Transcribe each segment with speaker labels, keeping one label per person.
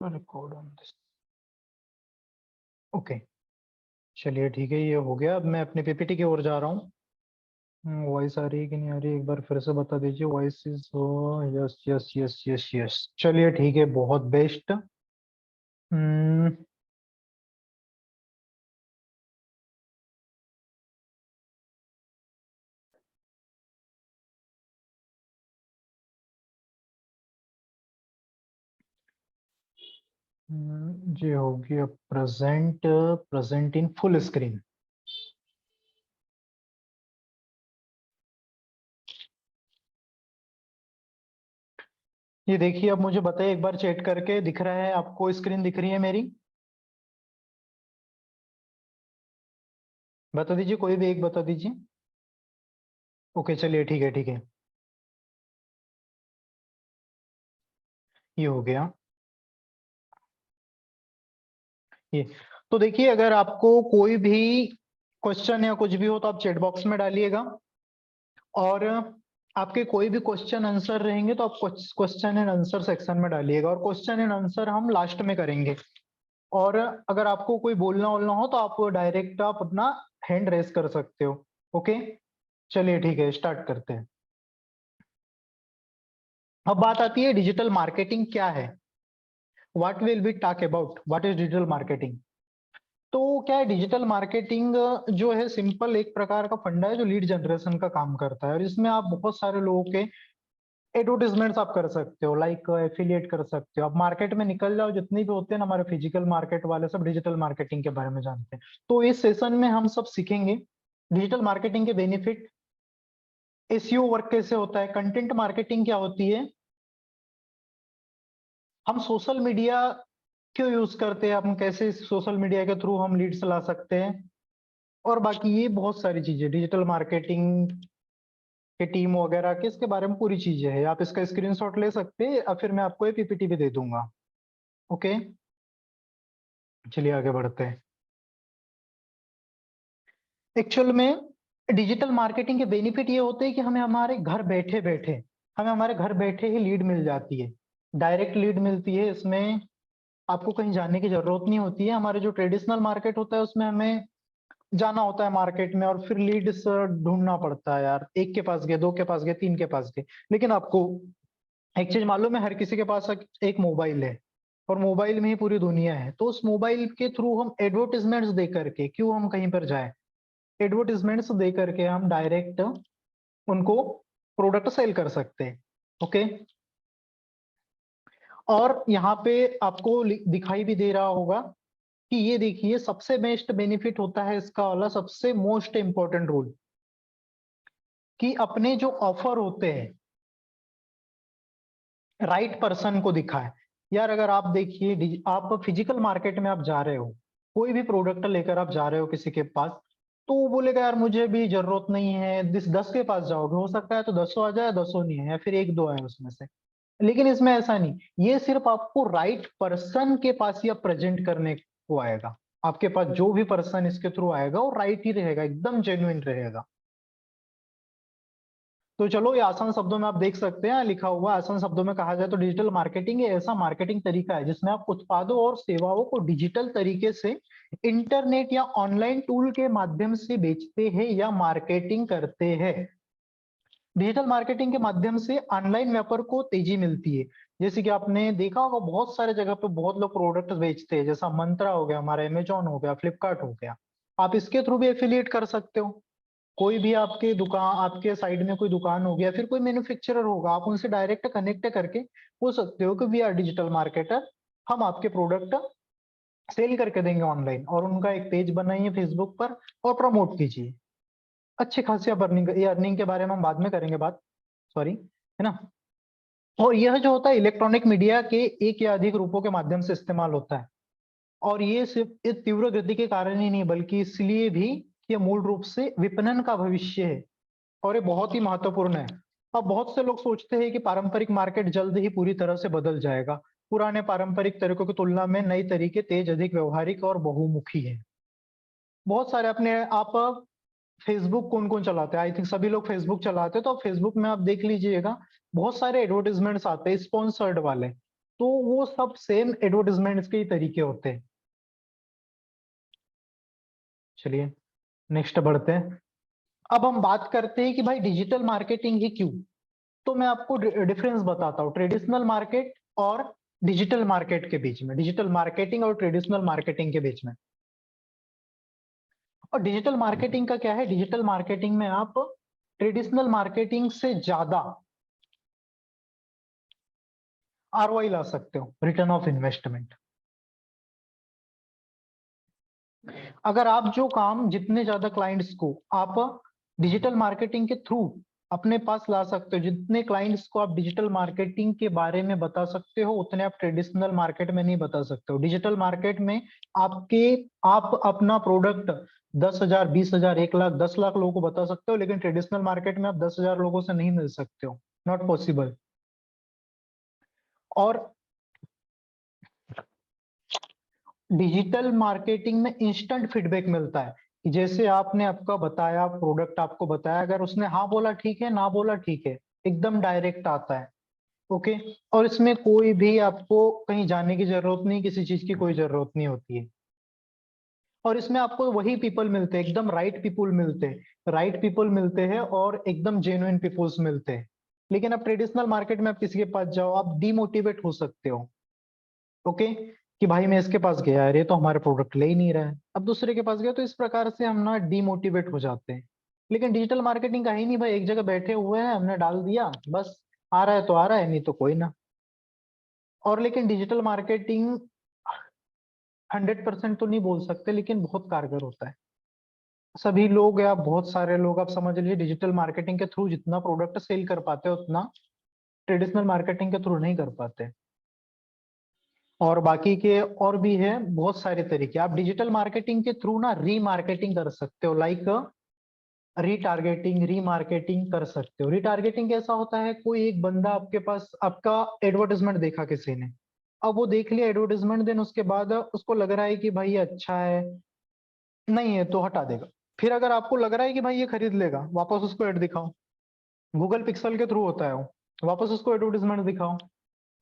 Speaker 1: Record on this. Okay, चलिए ठीक है, ये हो गया। अब मैं अपने पीपीटी की ओर जा रहा हूँ। वॉइस आ रही है कि नहीं आ रही, एक बार फिर से बता दीजिए। Voice is yes yes yes yes yes, चलिए ठीक है, बहुत बेस्ट। जी होगी अब present, present in full screen. ये देखिए, अब मुझे बताइए एक बार चेक करके, दिख रहा है आपको? स्क्रीन दिख रही है मेरी? बता दीजिए, कोई भी एक बता दीजिए। ओके, चलिए ठीक है ठीक है, ये हो गया। ये तो देखिए, अगर आपको कोई भी क्वेश्चन या कुछ भी हो तो आप चैट बॉक्स में डालिएगा, और आपके कोई भी क्वेश्चन आंसर रहेंगे तो आप क्वेश्चन एंड आंसर सेक्शन में डालिएगा, और क्वेश्चन एंड आंसर हम लास्ट में करेंगे। और अगर आपको कोई बोलना वोलना हो तो आप डायरेक्ट आप अपना हैंड रेस कर सकते हो। ओके, चलिए ठीक है, स्टार्ट करते हैं। अब बात आती है डिजिटल मार्केटिंग क्या है। What will be talk about, what is digital marketing. तो क्या है, डिजिटल मार्केटिंग जो है सिंपल एक प्रकार का फंडा है जो लीड जनरेशन का काम करता है, और इसमें आप बहुत सारे लोगों के एडवर्टीजमेंट्स आप कर सकते हो, लाइक एफिलिएट कर सकते हो। आप मार्केट में निकल जाओ, जितनी भी होते हैं ना हमारे फिजिकल मार्केट वाले, सब डिजिटल मार्केटिंग के बारे में जानते हैं। तो इस सेशन में हम सब सीखेंगे डिजिटल मार्केटिंग के बेनिफिट, एसईओ वर्क कैसे होता है, कंटेंट मार्केटिंग क्या होती है, हम सोशल मीडिया क्यों यूज करते हैं, हम कैसे सोशल मीडिया के थ्रू हम लीड्स ला सकते हैं, और बाकी ये बहुत सारी चीजें डिजिटल मार्केटिंग के टीम वगैरह के, इसके बारे में पूरी चीजें हैं। आप इसका स्क्रीनशॉट ले सकते हैं, और फिर मैं आपको ये पीपीटी भी दे दूंगा। ओके, चलिए आगे बढ़ते हैं। एक्चुअल में डिजिटल मार्केटिंग के बेनिफिट ये होते हैं कि हमें हमारे घर बैठे ही लीड मिल जाती है, डायरेक्ट लीड मिलती है। इसमें आपको कहीं जाने की जरूरत नहीं होती है। हमारे जो ट्रेडिशनल मार्केट होता है उसमें हमें जाना होता है मार्केट में, और फिर लीड्स ढूंढना पड़ता है यार, एक के पास गए, दो के पास गए, तीन के पास गए। लेकिन आपको एक चीज मालूम है, हर किसी के पास एक मोबाइल है, और मोबाइल में ही पूरी दुनिया है। तो उस मोबाइल के थ्रू हम एडवर्टीजमेंट्स दे करके, क्यों हम कहीं पर जाए, एडवर्टीजमेंट्स दे करके हम डायरेक्ट उनको प्रोडक्ट सेल कर सकते हैं। ओके, और यहाँ पे आपको दिखाई भी दे रहा होगा कि ये देखिए, सबसे बेस्ट बेनिफिट होता है इसका वाला, सबसे मोस्ट इंपॉर्टेंट रूल, कि अपने जो ऑफर होते हैं राइट पर्सन को दिखाए। यार अगर आप देखिए, आप फिजिकल मार्केट में आप जा रहे हो, कोई भी प्रोडक्ट लेकर आप जा रहे हो किसी के पास, तो वो बोलेगा यार मुझे भी जरूरत नहीं है, 10 के पास जाओगे, हो सकता है तो 10 आ जाए, 10 नहीं है, या फिर एक दो आए उसमें से। लेकिन इसमें ऐसा नहीं, ये सिर्फ आपको राइट पर्सन के पास ही आप प्रेजेंट करने को आएगा। आपके पास जो भी पर्सन इसके थ्रू आएगा वो राइट ही रहेगा, एकदम जेन्युइन रहेगा। तो चलो, ये आसान शब्दों में आप देख सकते हैं लिखा हुआ, आसान शब्दों में कहा जाए तो डिजिटल मार्केटिंग ये ऐसा मार्केटिंग तरीका है जिसमें आप उत्पादों और सेवाओं को डिजिटल तरीके से इंटरनेट या ऑनलाइन टूल के माध्यम से बेचते हैं या मार्केटिंग करते हैं। डिजिटल मार्केटिंग के माध्यम से ऑनलाइन व्यापार को तेजी मिलती है। जैसे कि आपने देखा होगा, बहुत सारे जगह पे बहुत लोग प्रोडक्ट बेचते हैं, जैसा मंत्रा हो गया, हमारा अमेजोन हो गया, फ्लिपकार्ट हो गया। आप इसके थ्रू भी एफिलिएट कर सकते हो। कोई भी आपके दुकान, आपके साइड में कोई दुकान होगी या फिर कोई मैन्युफैक्चरर होगा, आप उनसे डायरेक्ट कनेक्ट करके बोल सकते हो कि वी आर डिजिटल मार्केटर, हम आपके प्रोडक्ट सेल करके देंगे ऑनलाइन, और उनका एक पेज बनाइए फेसबुक पर और प्रमोट कीजिए। अच्छी खासी आप अर्निंग, ये अर्निंग के बारे में हम बाद में करेंगे बात, सॉरी, है ना। और यह जो होता है इलेक्ट्रॉनिक मीडिया के एक या अधिक रूपों के माध्यम से इस्तेमाल होता है, और ये सिर्फ इस तीव्र गति के कारण ही नहीं, बल्कि इसलिए भी कि यह मूल रूप से विपणन का भविष्य है, और ये बहुत ही महत्वपूर्ण है। अब बहुत से लोग सोचते हैं कि पारंपरिक मार्केट जल्द ही पूरी तरह से बदल जाएगा। पुराने पारंपरिक तरीकों की तुलना में नई तरीके तेज, अधिक व्यवहारिक और बहुमुखी है। बहुत सारे अपने आप, फेसबुक कौन कौन चलाते हैं? आई थिंक सभी लोग फेसबुक चलाते हैं। तो फेसबुक में आप देख लीजिएगा, बहुत सारे एडवर्टीजमेंट्स आते हैं स्पॉन्सर्ड वाले, तो वो सब सेम एडवर्टाइजमेंट्स के ही तरीके होते हैं। चलिए नेक्स्ट बढ़ते हैं। अब हम बात करते हैं कि भाई डिजिटल मार्केटिंग ही क्यों। तो मैं आपको डिफरेंस बताता हूँ ट्रेडिशनल मार्केट और डिजिटल मार्केट के बीच में, डिजिटल मार्केटिंग और ट्रेडिशनल मार्केटिंग के बीच में। और डिजिटल मार्केटिंग का क्या है, डिजिटल मार्केटिंग में आप ट्रेडिशनल मार्केटिंग से ज्यादा आरओआई ला सकते हो, रिटर्न ऑफ इन्वेस्टमेंट। अगर आप जो काम जितने ज्यादा क्लाइंट्स को आप डिजिटल मार्केटिंग के थ्रू अपने पास ला सकते हो, जितने क्लाइंट्स को आप डिजिटल मार्केटिंग के बारे में बता सकते हो, उतने आप ट्रेडिशनल मार्केट में नहीं बता सकते हो। डिजिटल मार्केट में आप अपना प्रोडक्ट 10,000, 20,000, 1 लाख, 10 लाख लोगों को बता सकते हो, लेकिन ट्रेडिशनल मार्केट में आप 10,000 लोगों से नहीं मिल सकते हो, नॉट पॉसिबल। और डिजिटल मार्केटिंग में इंस्टेंट फीडबैक मिलता है कि जैसे आपने आपका बताया प्रोडक्ट, आपको बताया, अगर उसने हाँ बोला ठीक है, ना बोला ठीक है, एकदम डायरेक्ट आता है। ओके। और इसमें कोई भी आपको कहीं जाने की जरूरत नहीं, किसी चीज की कोई जरूरत नहीं होती है। और इसमें आपको वही पीपल मिलते हैं, एकदम राइट पीपल मिलते हैं, राइट पीपल मिलते हैं और एकदम जेन्युइन पीपल्स मिलते हैं। लेकिन अब ट्रेडिशनल मार्केट में आप किसी के पास जाओ, आप डीमोटिवेट हो सकते हो। ओके, कि भाई मैं इसके पास गया, अरे तो हमारे प्रोडक्ट ले ही नहीं रहा है, अब दूसरे के पास गया, तो इस प्रकार से हम ना डीमोटिवेट हो जाते हैं। लेकिन डिजिटल मार्केटिंग का ही नहीं भाई, एक जगह बैठे हुए हैं, हमने डाल दिया बस, आ रहा है तो आ रहा है, नहीं तो कोई ना। और लेकिन डिजिटल मार्केटिंग 100% तो नहीं बोल सकते, लेकिन बहुत कारगर होता है। सभी लोग या बहुत सारे लोग आप समझ लीजिए डिजिटल मार्केटिंग के थ्रू जितना प्रोडक्ट सेल कर पाते हैं, उतना ट्रेडिशनल मार्केटिंग के थ्रू नहीं कर पाते। और बाकी के और भी है बहुत सारे तरीके, आप डिजिटल मार्केटिंग के थ्रू ना रीमार्केटिंग कर सकते हो, लाइक रीटारगेटिंग, रीमार्केटिंग कर सकते हो। रीटारगेटिंग कैसा होता है, कोई एक बंदा आपके पास आपका एडवर्टाइजमेंट देखा किसी ने, अब वो देख लिया एडवर्टाइजमेंट, देन उसके बाद उसको लग रहा है कि भाई ये अच्छा है, नहीं है तो हटा देगा। फिर अगर आपको लग रहा है कि भाई ये खरीद लेगा, वापस उसको एड दिखाओ। गूगल पिक्सल के थ्रू होता है वो, वापस उसको एडवर्टाइजमेंट दिखाओ।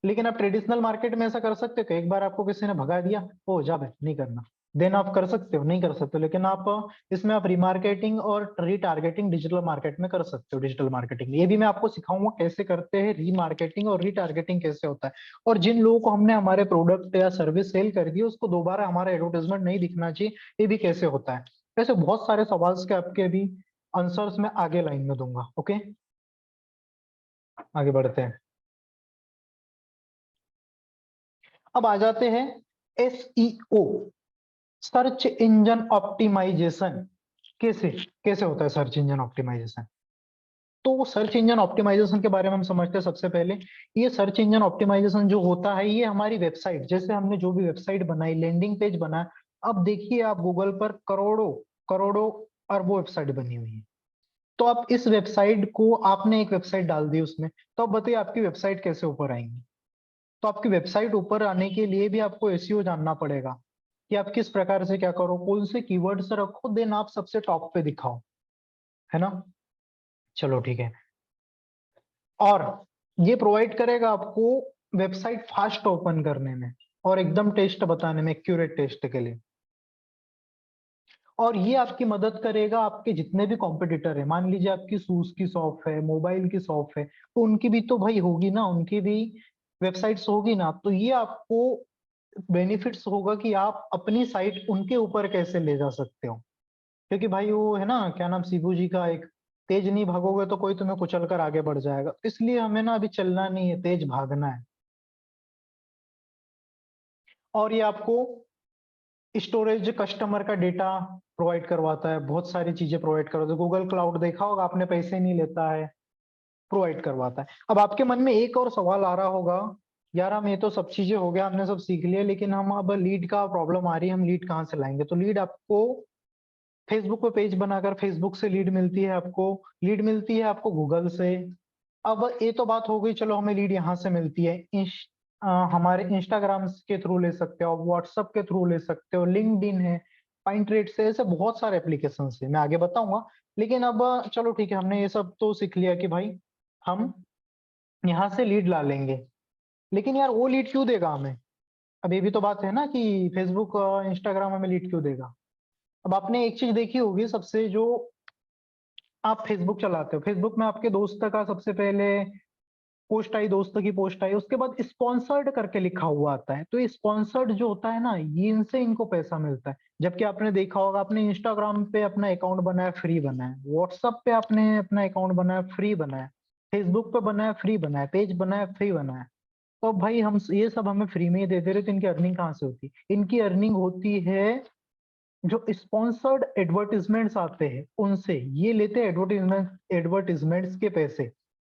Speaker 1: लेकिन आप ट्रेडिशनल मार्केट में ऐसा कर सकते हो कि एक बार आपको किसी ने भगा दिया, ओ जा भाई नहीं करना, देन आप कर सकते हो, नहीं कर सकते हो। लेकिन आप इसमें आप रिमार्केटिंग और रीटारगेटिंग डिजिटल मार्केट में कर सकते हो। डिजिटल मार्केटिंग ये भी मैं आपको सिखाऊंगा कैसे करते हैं, रीमार्केटिंग और रीटारगेटिंग कैसे होता है। और जिन लोगों को हमने हमारे प्रोडक्ट या सर्विस सेल कर दी, उसको दोबारा हमारा एडवर्टाइजमेंट नहीं दिखना चाहिए, ये भी कैसे होता है। ऐसे बहुत सारे सवाल के आपके भी आंसर्स मैं आगे लाइन में दूंगा। ओके, आगे बढ़ते हैं। अब आ जाते हैं एसईओ, सर्च इंजन ऑप्टिमाइजेशन। कैसे कैसे होता है सर्च इंजन ऑप्टिमाइजेशन। तो सर्च इंजन ऑप्टिमाइजेशन के बारे में हम समझते हैं सबसे पहले। ये सर्च इंजन ऑप्टिमाइजेशन जो होता है, ये हमारी वेबसाइट, जैसे हमने जो भी वेबसाइट बनाई, लैंडिंग पेज बनाया, अब देखिए आप गूगल पर करोड़ों करोड़ों अरबों वेबसाइट बनी हुई है। तो आप इस वेबसाइट को, आपने एक वेबसाइट डाल दी उसमें, तो अब बताइए आपकी वेबसाइट कैसे ऊपर आएंगी। तो आपकी वेबसाइट ऊपर आने के लिए भी आपको एसईओ जानना पड़ेगा कि आप किस प्रकार से क्या करो, कौन से कीवर्ड्स रखो, देन आप सबसे टॉप पे दिखाओ, है ना। चलो ठीक है। और ये प्रोवाइड करेगा आपको वेबसाइट फास्ट ओपन करने में और एकदम टेस्ट बताने में, एक्यूरेट टेस्ट के लिए। और ये आपकी मदद करेगा, आपके जितने भी कॉम्पिटिटर है, मान लीजिए आपकी शूज की शॉप है, मोबाइल की शॉप है, तो उनकी भी तो भाई होगी ना, उनकी भी वेबसाइट्स होगी ना, तो ये आपको बेनिफिट्स होगा कि आप अपनी साइट उनके ऊपर कैसे ले जा सकते हो। क्योंकि भाई वो है ना, क्या नाम, शिबू जी का एक, तेज नहीं भागोगे तो कोई तुम्हें कुचल कर आगे बढ़ जाएगा, इसलिए हमें ना अभी चलना नहीं है, तेज भागना है। और ये आपको स्टोरेज, कस्टमर का डेटा प्रोवाइड करवाता है, बहुत सारी चीजें प्रोवाइड करवाता है। गूगल क्लाउड देखा होगा आपने, पैसे नहीं लेता है, प्रोवाइड करवाता है। अब आपके मन में एक और सवाल आ रहा होगा, यार हम ये तो सब चीजें हो गया, हमने सब सीख लिया, लेकिन हम अब लीड का प्रॉब्लम आ रही है, हम लीड कहाँ से लाएंगे। तो लीड आपको फेसबुक पे पेज बनाकर फेसबुक से लीड मिलती है, आपको लीड मिलती है आपको गूगल से। अब ये तो बात हो गई, चलो हमें लीड यहाँ से मिलती है, हमारे इंस्टाग्राम के थ्रू ले सकते हो, व्हाट्सएप के थ्रू ले सकते हो, लिंक्डइन है, पाइंटरेट से, ऐसे बहुत सारे एप्लीकेशन है, मैं आगे बताऊंगा। लेकिन अब चलो ठीक है, हमने ये सब तो सीख लिया कि भाई हम यहाँ से लीड ला लेंगे। लेकिन यार वो लीड क्यों देगा हमें? अब ये भी तो बात है ना कि फेसबुक इंस्टाग्राम हमें लीड क्यों देगा? अब आपने एक चीज देखी होगी सबसे, जो आप फेसबुक चलाते हो, फेसबुक में आपके दोस्त का सबसे पहले पोस्ट आई, दोस्त की पोस्ट आई, उसके बाद स्पॉन्सर्ड करके लिखा हुआ आता है। तो ये स्पॉन्सर्ड जो होता है ना, ये इनसे इनको पैसा मिलता है। जबकि आपने देखा होगा, आपने इंस्टाग्राम पे अपना अकाउंट बनाया, फ्री बनाया, व्हाट्सएप पे आपने अपना अकाउंट बनाया, फ्री बनाया, फेसबुक पे बनाया, फ्री बनाया, पेज बनाया, फ्री बनाया। तो अब भाई हम ये सब हमें फ्री में ही दे दे रहे, तो इनकी अर्निंग कहाँ से होती? इनकी अर्निंग होती है जो स्पॉन्सर्ड एडवर्टीजमेंट्स आते हैं उनसे। ये लेते हैं एडवर्टीजमेंट्स के पैसे।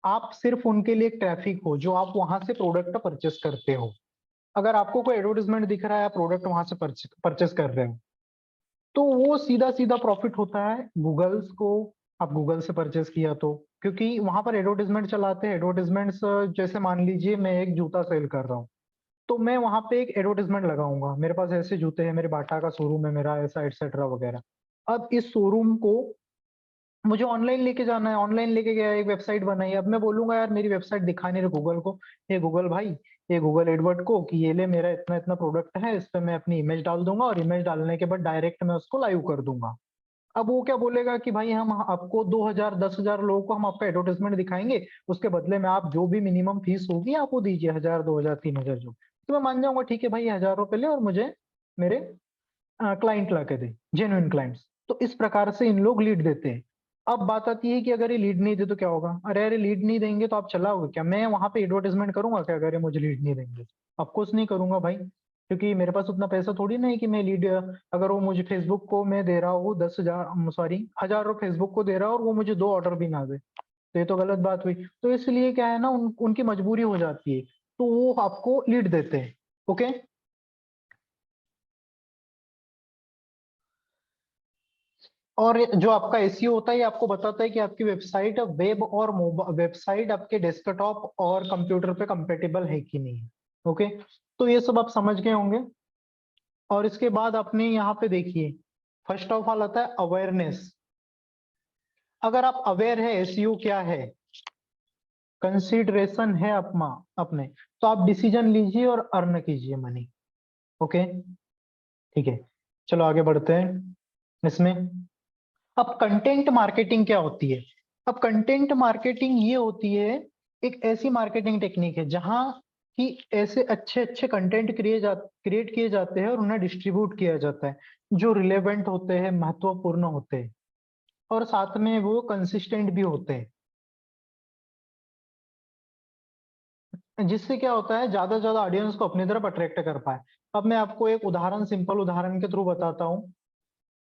Speaker 1: आप सिर्फ उनके लिए ट्रैफिक हो, जो आप वहां से प्रोडक्ट परचेस करते हो। अगर आपको कोई एडवर्टीजमेंट दिख रहा है, आप प्रोडक्ट वहां से परचेस कर रहे हो, तो वो सीधा सीधा प्रॉफिट होता है गूगल्स को। आप गूगल से परचेस किया तो, क्योंकि वहां पर एडवर्टीजमेंट चलाते हैं। एडवर्टीजमेंट्स जैसे मान लीजिए मैं एक जूता सेल कर रहा हूँ, तो मैं वहां पे एक एडवर्टीजमेंट लगाऊंगा, मेरे पास ऐसे जूते हैं, मेरे बाटा का शोरूम है मेरा, ऐसा एक्सेट्रा वगैरह। अब इस शोरूम को मुझे ऑनलाइन लेके जाना है, ऑनलाइन लेके गया, एक वेबसाइट बनाई। अब मैं बोलूंगा यार मेरी वेबसाइट दिखा नहीं रहे गूगल को, ये गूगल भाई, ये गूगल एडवर्ड को, कि ये ले मेरा इतना इतना प्रोडक्ट है, इस पे मैं अपनी इमेज डाल दूंगा, और इमेज डालने के बाद डायरेक्ट मैं उसको लाइव कर दूंगा। अब वो क्या बोलेगा कि भाई हम आपको 2,000 10,000 लोगों को हम आपका एडवर्टाइजमेंट दिखाएंगे, उसके बदले में आप जो भी मिनिमम फीस होगी आप वो दीजिए, 1,000 2,000 3,000 जो। तो मैं मान जाऊंगा ठीक है भाई, 1,000 रुपए ले और मुझे मेरे क्लाइंट ला के दे, जेन्युइन क्लाइंट्स। तो इस प्रकार से इन लोग लीड देते हैं। अब बात आती है कि अगर ये लीड नहीं दे तो क्या होगा? अरे अरे, लीड नहीं देंगे तो आप चलाओगे क्या? मैं वहां पे एडवर्टाइजमेंट करूंगा क्या अगर ये मुझे लीड नहीं देंगे? ऑफकोर्स नहीं करूंगा भाई, क्योंकि मेरे पास उतना पैसा थोड़ी ना है कि मैं लीड, अगर वो मुझे फेसबुक को मैं दे रहा हूँ 10,000, सॉरी 1,000 रुपये फेसबुक को दे रहा हूँ, और वो मुझे 2 ऑर्डर भी ना दे, तो ये तो गलत बात हुई। तो इसलिए क्या है ना, उनकी मजबूरी हो जाती है, तो वो आपको लीड देते हैं। ओके। और जो आपका एसईओ होता है, ये आपको बताता है कि आपकी वेबसाइट वेब और मोबाइल वेबसाइट आपके डेस्कटॉप और कंप्यूटर पे कंपेटेबल है कि नहीं है। ओके। तो ये सब आप समझ गए होंगे। और इसके बाद आपने यहाँ पे देखिए, फर्स्ट ऑफ ऑल आता है अवेयरनेस। अगर आप अवेयर है एसईओ क्या है, कंसीडरेशन है अपना अपने, तो आप डिसीजन लीजिए और अर्न कीजिए मनी। ओके। ठीक है, चलो आगे बढ़ते हैं इसमें। अब कंटेंट मार्केटिंग क्या होती है? अब कंटेंट मार्केटिंग ये होती है, एक ऐसी मार्केटिंग टेक्निक है जहां कि ऐसे अच्छे अच्छे कंटेंट क्रिएट किए जाते हैं और उन्हें डिस्ट्रीब्यूट किया जाता है, जो रिलेवेंट होते हैं, महत्वपूर्ण होते हैं, और साथ में वो कंसिस्टेंट भी होते हैं। जिससे क्या होता है, ज्यादा से ज्यादा ऑडियंस को अपनी तरफ अट्रैक्ट कर पाए। अब मैं आपको एक उदाहरण, सिंपल उदाहरण के थ्रू बताता हूँ।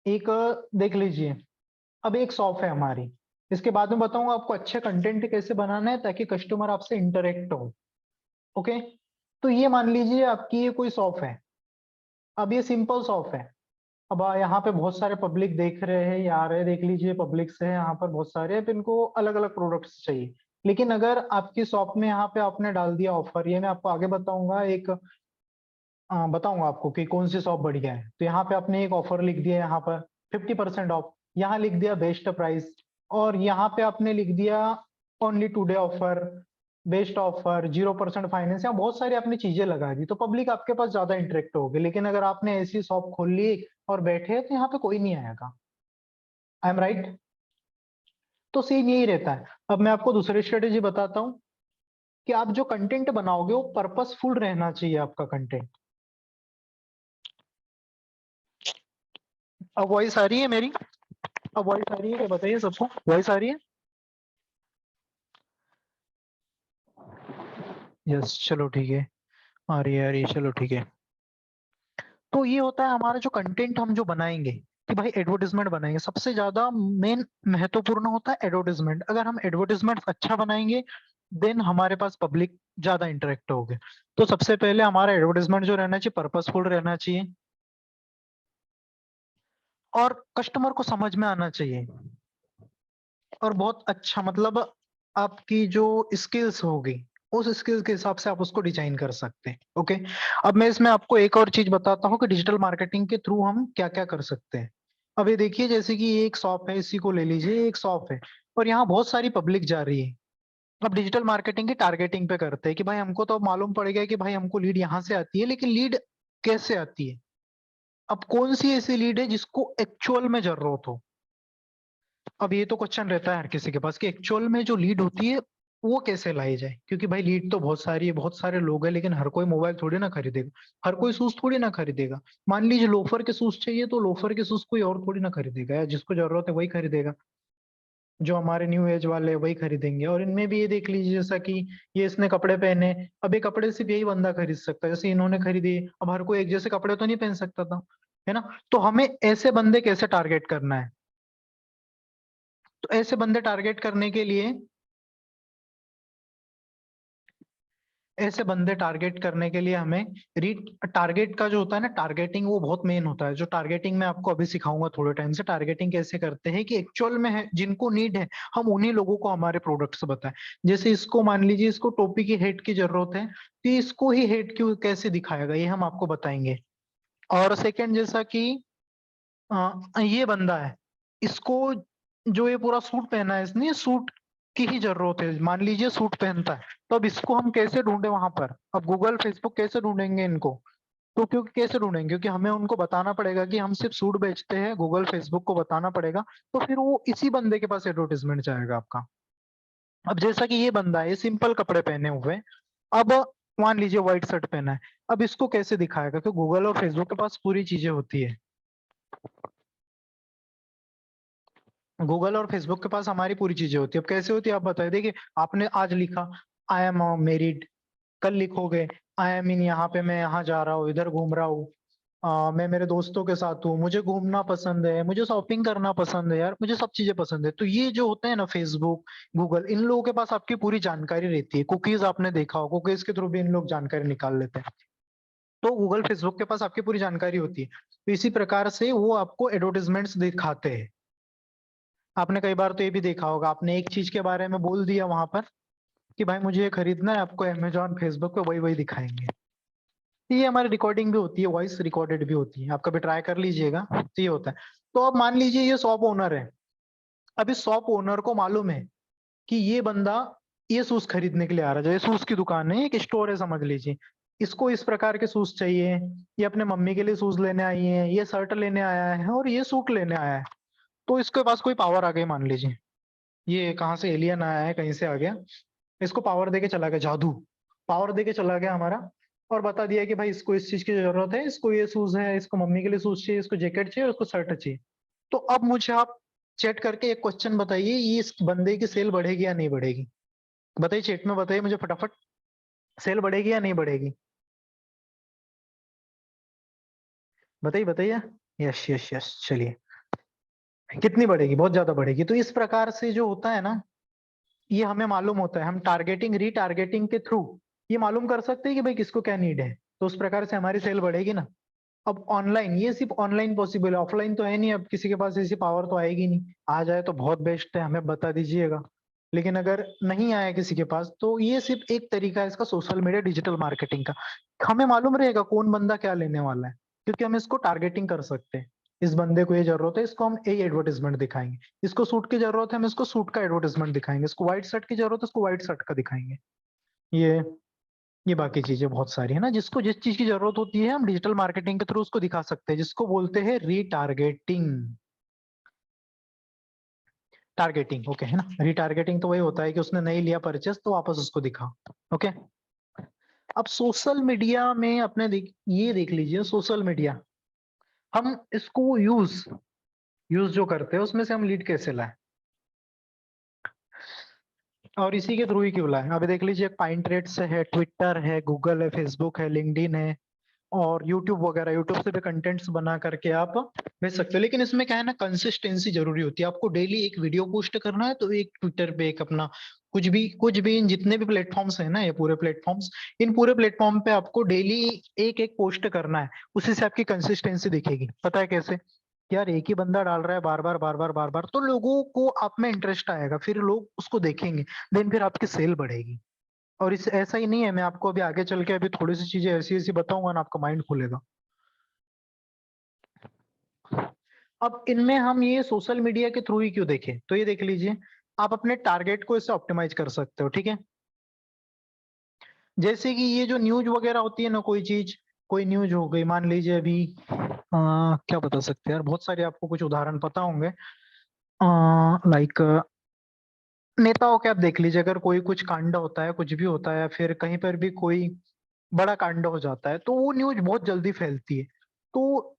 Speaker 1: एक देख लीजिए, अब एक शॉप है हमारी, इसके बाद में बताऊंगा आपको अच्छे कंटेंट कैसे बनाना है ताकि कस्टमर आपसे इंटरेक्ट हो। ओके। तो ये मान लीजिए आपकी ये कोई शॉप है। अब ये सिंपल शॉप है। अब यहाँ पे बहुत सारे पब्लिक देख रहे हैं, ये आ रहे हैं, देख लीजिए पब्लिक से है यहाँ पर बहुत सारे, अब इनको अलग अलग प्रोडक्ट्स चाहिए। लेकिन अगर आपकी शॉप में यहाँ पे आपने डाल दिया ऑफर, ये मैं आपको आगे बताऊंगा, एक बताऊंगा आपको कि कौन सी शॉप बढ़िया है। तो यहाँ पे आपने एक ऑफर लिख दिया, यहाँ पर 50% ऑफ, यहाँ लिख दिया बेस्ट प्राइस, और यहाँ पे आपने लिख दिया only today offer, best offer, 0% finance, यहाँ बहुत सारी आपने चीजें लगा दी, तो पब्लिक आपके पास ज्यादा इंटरेक्ट होगी। लेकिन अगर आपने ऐसी शॉप खोल ली और बैठे तो यहाँ पे कोई नहीं आएगा। I am right? तो सेम यही रहता है। अब मैं आपको दूसरी स्ट्रेटेजी बताता हूँ कि आप जो कंटेंट बनाओगे वो पर्पसफुल रहना चाहिए आपका कंटेंट। अब वॉइस आ रही है मेरी? अब वॉइस आ रही है क्या, बताइए सबको, वॉइस आ रही है? यस, चलो ठीक है, आ रही है, आ रही है, चलो ठीक है। तो ये होता है हमारा जो कंटेंट हम जो बनाएंगे, कि भाई एडवर्टाइजमेंट बनाएंगे, सबसे ज्यादा मेन महत्वपूर्ण होता है एडवर्टाइजमेंट। अगर हम एडवर्टाइजमेंट अच्छा बनाएंगे, देन हमारे पास पब्लिक ज्यादा इंटरेक्ट होगे। तो सबसे पहले हमारा एडवर्टाइजमेंट जो रहना चाहिए, पर्पसफुल रहना चाहिए, और कस्टमर को समझ में आना चाहिए, और बहुत अच्छा, मतलब आपकी जो स्किल्स होगी, उस स्किल्स के हिसाब से आप उसको डिजाइन कर सकते हैं। ओके। अब मैं इसमें आपको एक और चीज बताता हूँ कि डिजिटल मार्केटिंग के थ्रू हम क्या क्या कर सकते हैं। अब ये देखिए, जैसे कि ये एक शॉप है, इसी को ले लीजिए, एक शॉप है और यहाँ बहुत सारी पब्लिक जा रही है। अब डिजिटल मार्केटिंग की टारगेटिंग पे करते हैं कि भाई हमको तो मालूम पड़ गया कि भाई हमको लीड यहाँ से आती है, लेकिन लीड कैसे आती है? अब कौन सी ऐसी लीड है जिसको एक्चुअल में जरूरत हो? अब ये तो क्वेश्चन रहता है हर किसी के पास कि एक्चुअल में जो लीड होती है वो कैसे लाई जाए, क्योंकि भाई लीड तो बहुत सारी है, बहुत सारे लोग हैं, लेकिन हर कोई मोबाइल थोड़ी ना खरीदेगा, हर कोई शूज थोड़ी ना खरीदेगा। मान लीजिए लोफर के शूज चाहिए तो लोफर के शूज कोई और थोड़ी ना खरीदेगा, या जिसको जरूरत है वही खरीदेगा, जो हमारे न्यू एज वाले हैं वही खरीदेंगे। और इनमें भी ये देख लीजिए जैसा कि ये इसने कपड़े पहने, अब ये कपड़े सिर्फ यही बंदा खरीद सकता है, जैसे इन्होंने खरीदी, अब हर कोई एक जैसे कपड़े तो नहीं पहन सकता था, है ना? तो हमें ऐसे बंदे कैसे टारगेट करना है? तो ऐसे बंदे टारगेट करने के लिए, ऐसे बंदे टारगेट करने के लिए हमें री टारगेट का जो होता है ना, टारगेटिंग वो बहुत मेन होता है। जो टारगेटिंग मैं आपको अभी सिखाऊंगा थोड़े टाइम से, टारगेटिंग कैसे करते हैं कि एक्चुअल में है जिनको नीड है, हम उन्हीं लोगों को हमारे प्रोडक्ट्स बताएं। जैसे इसको मान लीजिए इसको टोपी की हेड की जरूरत है, तो इसको ही हेड क्यों कैसे दिखाएगा ये हम आपको बताएंगे। और सेकंड, जैसा कि ये बंदा है, इसको जो ये पूरा सूट पहना है इसने, सूट की ही जरूरत है, मान लीजिए सूट पहनता है, तो अब इसको हम कैसे ढूंढे वहां पर? अब गूगल फेसबुक कैसे ढूंढेंगे इनको? तो क्योंकि कैसे ढूंढेंगे, क्योंकि हमें उनको बताना पड़ेगा कि हम सिर्फ सूट बेचते हैं, गूगल फेसबुक को बताना पड़ेगा, तो फिर वो इसी बंदे के पास एडवर्टीजमेंट जाएगा आपका। अब जैसा कि ये बंदा है, सिंपल कपड़े पहने हुए हैं, अब मान लीजिए व्हाइट शर्ट पहना है, अब इसको कैसे दिखाएगा? क्योंकि गूगल और फेसबुक के पास पूरी चीजें होती है, गूगल और फेसबुक के पास हमारी पूरी चीजें होती है। अब कैसे होती है आप बताइए। देखिए, आपने आज लिखा आई एम मेरिड, कल लिखोगे आई एम इन, यहाँ पे मैं यहाँ जा रहा हूँ, इधर घूम रहा हूँ, मैं मेरे दोस्तों के साथ हूँ, मुझे घूमना पसंद है, मुझे शॉपिंग करना पसंद है, यार मुझे सब चीजें पसंद है। तो ये जो होते हैं ना फेसबुक, गूगल, इन लोगों के पास आपकी पूरी जानकारी रहती है। कुकीज आपने देखा हो, कुकीज के थ्रू भी इन लोग जानकारी निकाल लेते हैं। तो गूगल फेसबुक के पास आपकी पूरी जानकारी होती है, तो इसी प्रकार से वो आपको एडवर्टीजमेंट्स दिखाते हैं। आपने कई बार तो ये भी देखा होगा, आपने एक चीज के बारे में बोल दिया वहां पर कि भाई मुझे ये खरीदना है, आपको अमेजोन फेसबुक पे वही वही दिखाएंगे। तो ये हमारी रिकॉर्डिंग भी होती है, वॉइस रिकॉर्डेड भी होती है, आप कभी ट्राई कर लीजिएगा, तो ये होता है। तो अब मान लीजिए ये शॉप ओनर है, अब इस शॉप ओनर को मालूम है कि ये बंदा ये शूज खरीदने के लिए आ रहा है, जो ये शूज की दुकान है, एक स्टोर है समझ लीजिए, इसको इस प्रकार के शूज चाहिए, ये अपने मम्मी के लिए शूज लेने आई है, ये शर्ट लेने आया है और ये सूट लेने आया है। तो इसके पास कोई पावर आ गई, मान लीजिए ये कहाँ से एलियन आया है, कहीं से आ गया, इसको पावर देके चला गया, जादू पावर देके चला गया हमारा, और बता दिया कि भाई इसको इस चीज की जरूरत है, इसको ये शूज है, इसको मम्मी के लिए शूज चाहिए, इसको जैकेट चाहिए, उसको शर्ट चाहिए। तो अब मुझे आप चेट करके एक क्वेश्चन बताइए, ये इस बंदे की सेल बढ़ेगी या नहीं बढ़ेगी? बताइए, चेट में बताइए मुझे फटाफट, सेल बढ़ेगी या नहीं बढ़ेगी? बताइए बताइए। यस यस यस, चलिए। कितनी बढ़ेगी? बहुत ज्यादा बढ़ेगी। तो इस प्रकार से जो होता है ना, ये हमें मालूम होता है, हम टारगेटिंग रीटारगेटिंग के थ्रू ये मालूम कर सकते हैं कि भाई किसको क्या नीड है, तो उस प्रकार से हमारी सेल बढ़ेगी ना। अब ऑनलाइन, ये सिर्फ ऑनलाइन पॉसिबल है, ऑफलाइन तो है नहीं, अब किसी के पास ऐसी पावर तो आएगी नहीं, आ जाए तो बहुत बेस्ट है, हमें बता दीजिएगा। लेकिन अगर नहीं आया किसी के पास, तो ये सिर्फ एक तरीका है इसका, सोशल मीडिया डिजिटल मार्केटिंग का। हमें मालूम रहेगा कौन बंदा क्या लेने वाला है, क्योंकि हम इसको टारगेटिंग कर सकते हैं। इस बंदे को ये जरूरत है, इसको हम यही एडवर्टीजमेंट दिखाएंगे। इसको सूट की जरूरत है, हम इसको सूट का एडवर्टीजमेंट दिखाएंगे। इसको व्हाइट शर्ट की जरूरत है, इसको व्हाइट शर्ट का दिखाएंगे। ये ये बाकी चीजें बहुत सारी है ना, जिसको जिस चीज की जरूरत होती है हम डिजिटल मार्केटिंग के थ्रू उसको दिखा सकते हैं, जिसको बोलते हैं रीटारगेटिंग। टारगेटिंग, ओके, है ना? रीटारगेटिंग तो वही होता है कि उसने नहीं लिया परचेस तो वापस उसको दिखा। ओके। अब सोशल मीडिया में अपने ये देख लीजिए, सोशल मीडिया हम इसको यूज यूज जो करते हैं उसमें से हम लीड कैसे लाए, और इसी के थ्रू ही क्यों लाए? अभी देख लीजिए, पाइंटरेट्स है, ट्विटर है, गूगल है, फेसबुक है, लिंक्डइन है, और यूट्यूब वगैरह, यूट्यूब से भी कंटेंट्स बना करके आप भेज सकते हो। लेकिन इसमें क्या है ना, कंसिस्टेंसी जरूरी होती है। आपको डेली एक वीडियो पोस्ट करना है तो एक ट्विटर पे, एक अपना कुछ भी इन जितने भी प्लेटफॉर्म्स है ना, ये पूरे प्लेटफॉर्म्स, इन पूरे प्लेटफॉर्म पे आपको डेली एक एक पोस्ट करना है, उसी से आपकी कंसिस्टेंसी दिखेगी। पता है कैसे? यार एक ही बंदा डाल रहा है बार बार बार बार बार बार, तो लोगों को आप में इंटरेस्ट आएगा, फिर लोग उसको देखेंगे, देन फिर आपकी सेल बढ़ेगी। और इस ऐसा ही नहीं है, मैं आपको अभी आगे चल के अभी थोड़ी सी चीजें ऐसी ऐसी बताऊंगा ना, आपका माइंड खुलेगा। अब इनमें हम ये सोशल मीडिया के थ्रू ही क्यों देखें, तो ये देख लीजिए, आप अपने टारगेट को इससे ऑप्टिमाइज कर सकते हो, ठीक है। जैसे कि ये जो न्यूज वगैरह होती है ना, कोई चीज, कोई न्यूज हो गई, मान लीजिए अभी क्या बता सकते हैं यार, बहुत सारे आपको कुछ उदाहरण पता होंगे। लाइक नेताओं के आप देख लीजिए, अगर कोई कुछ कांड होता है, कुछ भी होता है, या फिर कहीं पर भी कोई बड़ा कांड हो जाता है, तो वो न्यूज बहुत जल्दी फैलती है। तो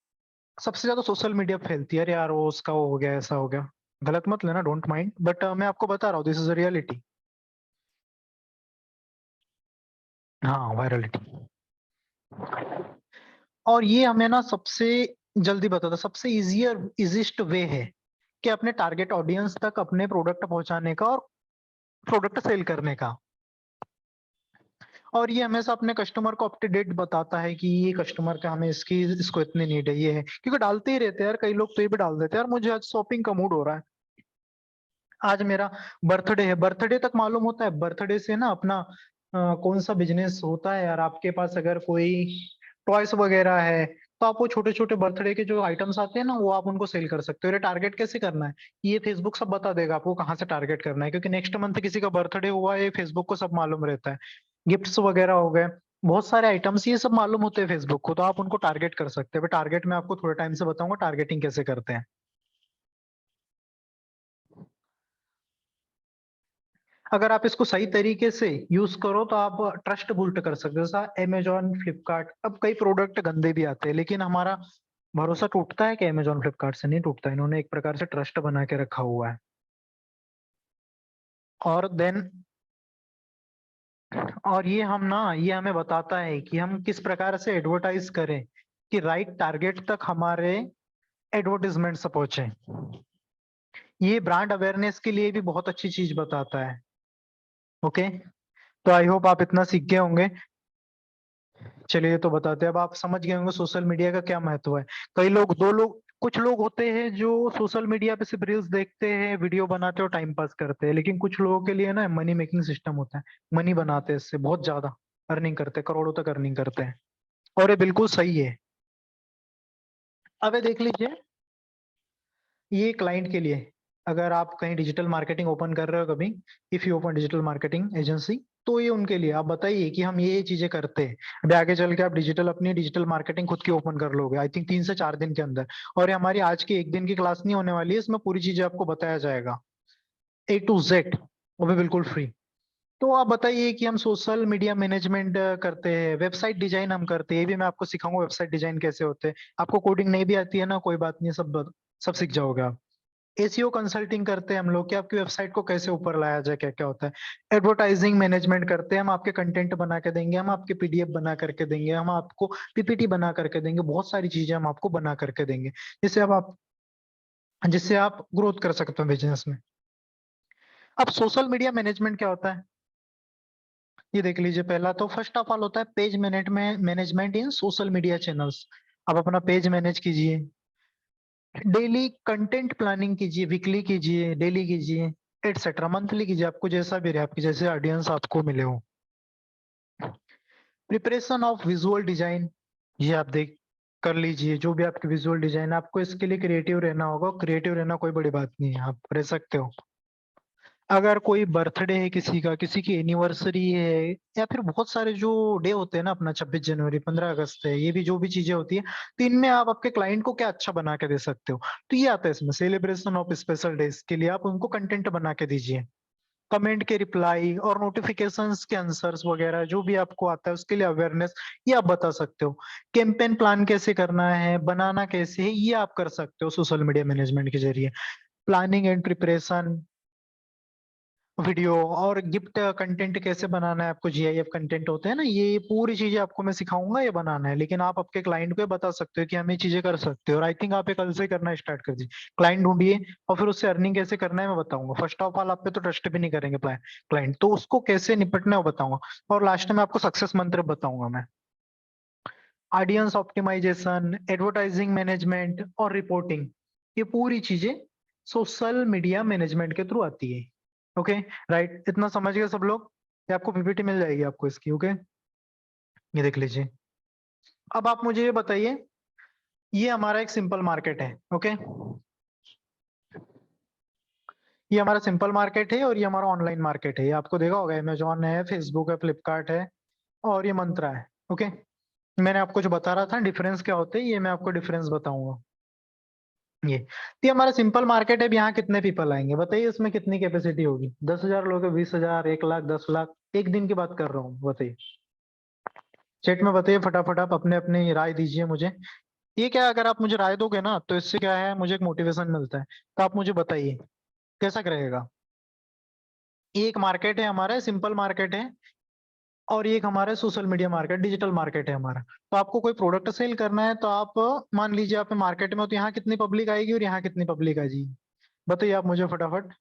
Speaker 1: सबसे ज्यादा सोशल मीडिया पे फैलती है, अरे यार वो उसका वो हो गया, ऐसा हो गया। गलत मत लेना, डोंट माइंड, बट मैं आपको बता रहा हूँ, दिस इज रियलिटी। हाँ, वायरलिटी। और ये हमें ना सबसे जल्दी बताता, सबसे इजियर इजिस्ट वे है कि अपने टारगेट ऑडियंस तक अपने प्रोडक्ट पहुंचाने का और प्रोडक्ट सेल करने का। और ये हमेशा अपने कस्टमर को अप टू डेट बताता है कि ये कस्टमर का, हमें इसकी इसको इतनी नीड है, ये है, क्योंकि डालते ही रहते हैं यार, कई लोग तो ये भी डाल देते हैं, यार मुझे आज शॉपिंग का मूड हो रहा है, आज मेरा बर्थडे है। बर्थडे तक मालूम होता है, बर्थडे से ना अपना कौन सा बिजनेस होता है यार, आपके पास अगर कोई टॉयस वगैरह है, तो आप वो छोटे छोटे बर्थडे के जो आइटम्स आते हैं ना, वो आप उनको सेल कर सकते हो। ये टारगेट कैसे करना है, ये फेसबुक सब बता देगा आपको कहाँ से टारगेट करना है, क्योंकि नेक्स्ट मंथ किसी का बर्थडे हुआ है, ये फेसबुक को सब मालूम रहता है। गिफ्ट्स वगैरह हो गए, बहुत सारे आइटम्स, ये सब मालूम होते हैं फेसबुक को, तो आप उनको टारगेट कर सकते हैं। टारगेट में आपको थोड़े टाइम से बताऊंगा टारगेटिंग कैसे करते हैं। अगर आप इसको सही तरीके से यूज करो तो आप ट्रस्ट बिल्ड कर सकते हो, जैसा अमेजोन, फ्लिपकार्ट। अब कई प्रोडक्ट गंदे भी आते हैं, लेकिन हमारा भरोसा टूटता है कि अमेजोन फ्लिपकार्ट से नहीं टूटता, इन्होंने एक प्रकार से ट्रस्ट बना के रखा हुआ है। और देन, और ये हम ना, ये हमें बताता है कि हम किस प्रकार से एडवर्टाइज करें कि राइट टारगेट तक हमारे एडवर्टीजमेंट से पहुंचे। ये ब्रांड अवेयरनेस के लिए भी बहुत अच्छी चीज बताता है। ओके, तो आई होप आप इतना सीख गए होंगे। चलिए तो बताते हैं, अब आप समझ गए होंगे सोशल मीडिया का क्या महत्व है। कई लोग, दो लोग, कुछ लोग होते हैं जो सोशल मीडिया पे सिर्फ रील्स देखते हैं, वीडियो बनाते हैं और टाइम पास करते हैं, लेकिन कुछ लोगों के लिए ना मनी मेकिंग सिस्टम होता है, मनी बनाते हैं इससे, बहुत ज्यादा अर्निंग करते हैं, करोड़ों तक अर्निंग करते हैं। और ये बिल्कुल सही है। अब ये देख लीजिए, ये क्लाइंट के लिए, अगर आप कहीं डिजिटल मार्केटिंग ओपन कर रहे हो कभी, if you open digital marketing agency, तो ये उनके लिए आप बताइए कि हम ये चीजें करते हैं। अभी आगे चल के आप डिजिटल, अपनी डिजिटल मार्केटिंग खुद की ओपन कर लोगे, आई थिंक 3 से 4 दिन के अंदर। और ये हमारी आज की एक दिन की क्लास नहीं होने वाली है, इसमें पूरी चीजें आपको बताया जाएगा, A to Z, वो भी बिल्कुल फ्री। तो आप बताइए कि हम सोशल मीडिया मैनेजमेंट करते हैं, वेबसाइट डिजाइन हम करते हैं, ये भी मैं आपको सिखाऊंगा वेबसाइट डिजाइन कैसे होते हैं। आपको कोडिंग नहीं भी आती है ना, कोई बात नहीं, सब सीख जाओगे आप। एसीओ कंसल्टिंग करते हैं हम लोग कि आपकी वेबसाइट को कैसे ऊपर लाया जाए, क्या क्या होता है। एडवर्टाइजिंग मैनेजमेंट करते हैं हम, आपके कंटेंट बना के देंगे, हम आपके पीडीएफ बना करके देंगे, हम आपको पीपीटी बना करके देंगे, बहुत सारी चीजें हम आपको बना करके देंगे, जिससे आप ग्रोथ कर सकते हो बिजनेस में। अब सोशल मीडिया मैनेजमेंट क्या होता है, ये देख लीजिए। पहला तो फर्स्ट ऑफ ऑल होता है पेज मैनेजमेंट, मैनेजमेंट इन सोशल मीडिया चैनल्स। आप अपना पेज मैनेज कीजिए, डेली कंटेंट प्लानिंग कीजिए, वीकली कीजिए, डेली कीजिए, एटसेट्रा, मंथली कीजिए, आपको जैसा भी रहे, आपकी जैसे ऑडियंस आपको मिले हो। प्रिपरेशन ऑफ विजुअल डिजाइन, ये आप देख कर लीजिए, जो भी आपकी विजुअल डिजाइन, आपको इसके लिए क्रिएटिव रहना होगा, क्रिएटिव रहना कोई बड़ी बात नहीं है, आप रह सकते हो। अगर कोई बर्थडे है किसी का, किसी की एनिवर्सरी है, या फिर बहुत सारे जो डे होते हैं ना, अपना 26 जनवरी, 15 अगस्त है, ये भी जो भी चीजें होती है, तो इनमें आप आपके क्लाइंट को क्या अच्छा बना के दे सकते हो, तो ये आता है इसमें, सेलिब्रेशन ऑफ स्पेशल डेज के लिए आप उनको कंटेंट बना के दीजिए। कमेंट के रिप्लाई और नोटिफिकेशंस के आंसर्स वगैरह जो भी आपको आता है, उसके लिए अवेयरनेस, ये आप बता सकते हो। कैंपेन प्लान कैसे करना है, बनाना कैसे है, ये आप कर सकते हो सोशल मीडिया मैनेजमेंट के जरिए। प्लानिंग एंड प्रिपरेशन, वीडियो और गिफ्ट कंटेंट कैसे बनाना है आपको, जीआईएफ कंटेंट होते हैं ना, ये पूरी चीजें आपको मैं सिखाऊंगा, ये बनाना है। लेकिन आप आपके क्लाइंट को ये बता सकते हो कि हम ये चीजें कर सकते हो, और आई थिंक आप ये कल से करना स्टार्ट कर दीजिए। क्लाइंट ढूंढिए और फिर उससे अर्निंग कैसे करना है मैं बताऊंगा। फर्स्ट ऑफ ऑल आप पे तो ट्रस्ट भी नहीं करेंगे क्लाइंट, तो उसको कैसे निपटना है वो बताऊंगा। और लास्ट में आपको सक्सेस मंत्र बताऊंगा मैं। ऑडियंस ऑप्टिमाइजेशन, एडवर्टाइजिंग मैनेजमेंट और रिपोर्टिंग, ये पूरी चीजें सोशल मीडिया मैनेजमेंट के थ्रू आती है। ओके, राइट, इतना समझ गए सब लोग। ये आपको पीपीटी मिल जाएगी आपको इसकी। ओके, ये देख लीजिए। अब आप मुझे ये बताइए, ये हमारा एक सिंपल मार्केट है। ओके, ये हमारा सिंपल मार्केट है और ये हमारा ऑनलाइन मार्केट है। ये आपको देखा होगा, अमेजोन है, फेसबुक है, फ्लिपकार्ट है और ये मंत्रा है। ओके, मैंने आपको जो बता रहा था डिफरेंस क्या होते हैं, ये मैं आपको डिफरेंस बताऊंगा। ये हमारा सिंपल मार्केट है। अब यहाँ कितने पीपल आएंगे बताइए, इसमें कितनी कैपेसिटी होगी? 10,000 लोग, 20,000, 1 लाख, 10 लाख, एक दिन की बात कर रहा हूँ, बताइए। चैट में बताइए फटाफट, आप अपने अपने राय दीजिए मुझे। ये क्या है, अगर आप मुझे राय दोगे ना तो इससे क्या है, मुझे एक मोटिवेशन मिलता है। तो आप मुझे बताइए कैसा रहेगा। ये एक मार्केट है हमारा, सिंपल मार्केट है, और ये एक हमारा social media market, digital market है हमारा। तो आपको कोई प्रोडक्ट सेल करना है तो आप मान लीजिए आप मार्केट में हो, तो यहाँ कितनी पब्लिक आएगी और यहाँ कितनी पब्लिक आएगी, बताइए आप मुझे फटाफट।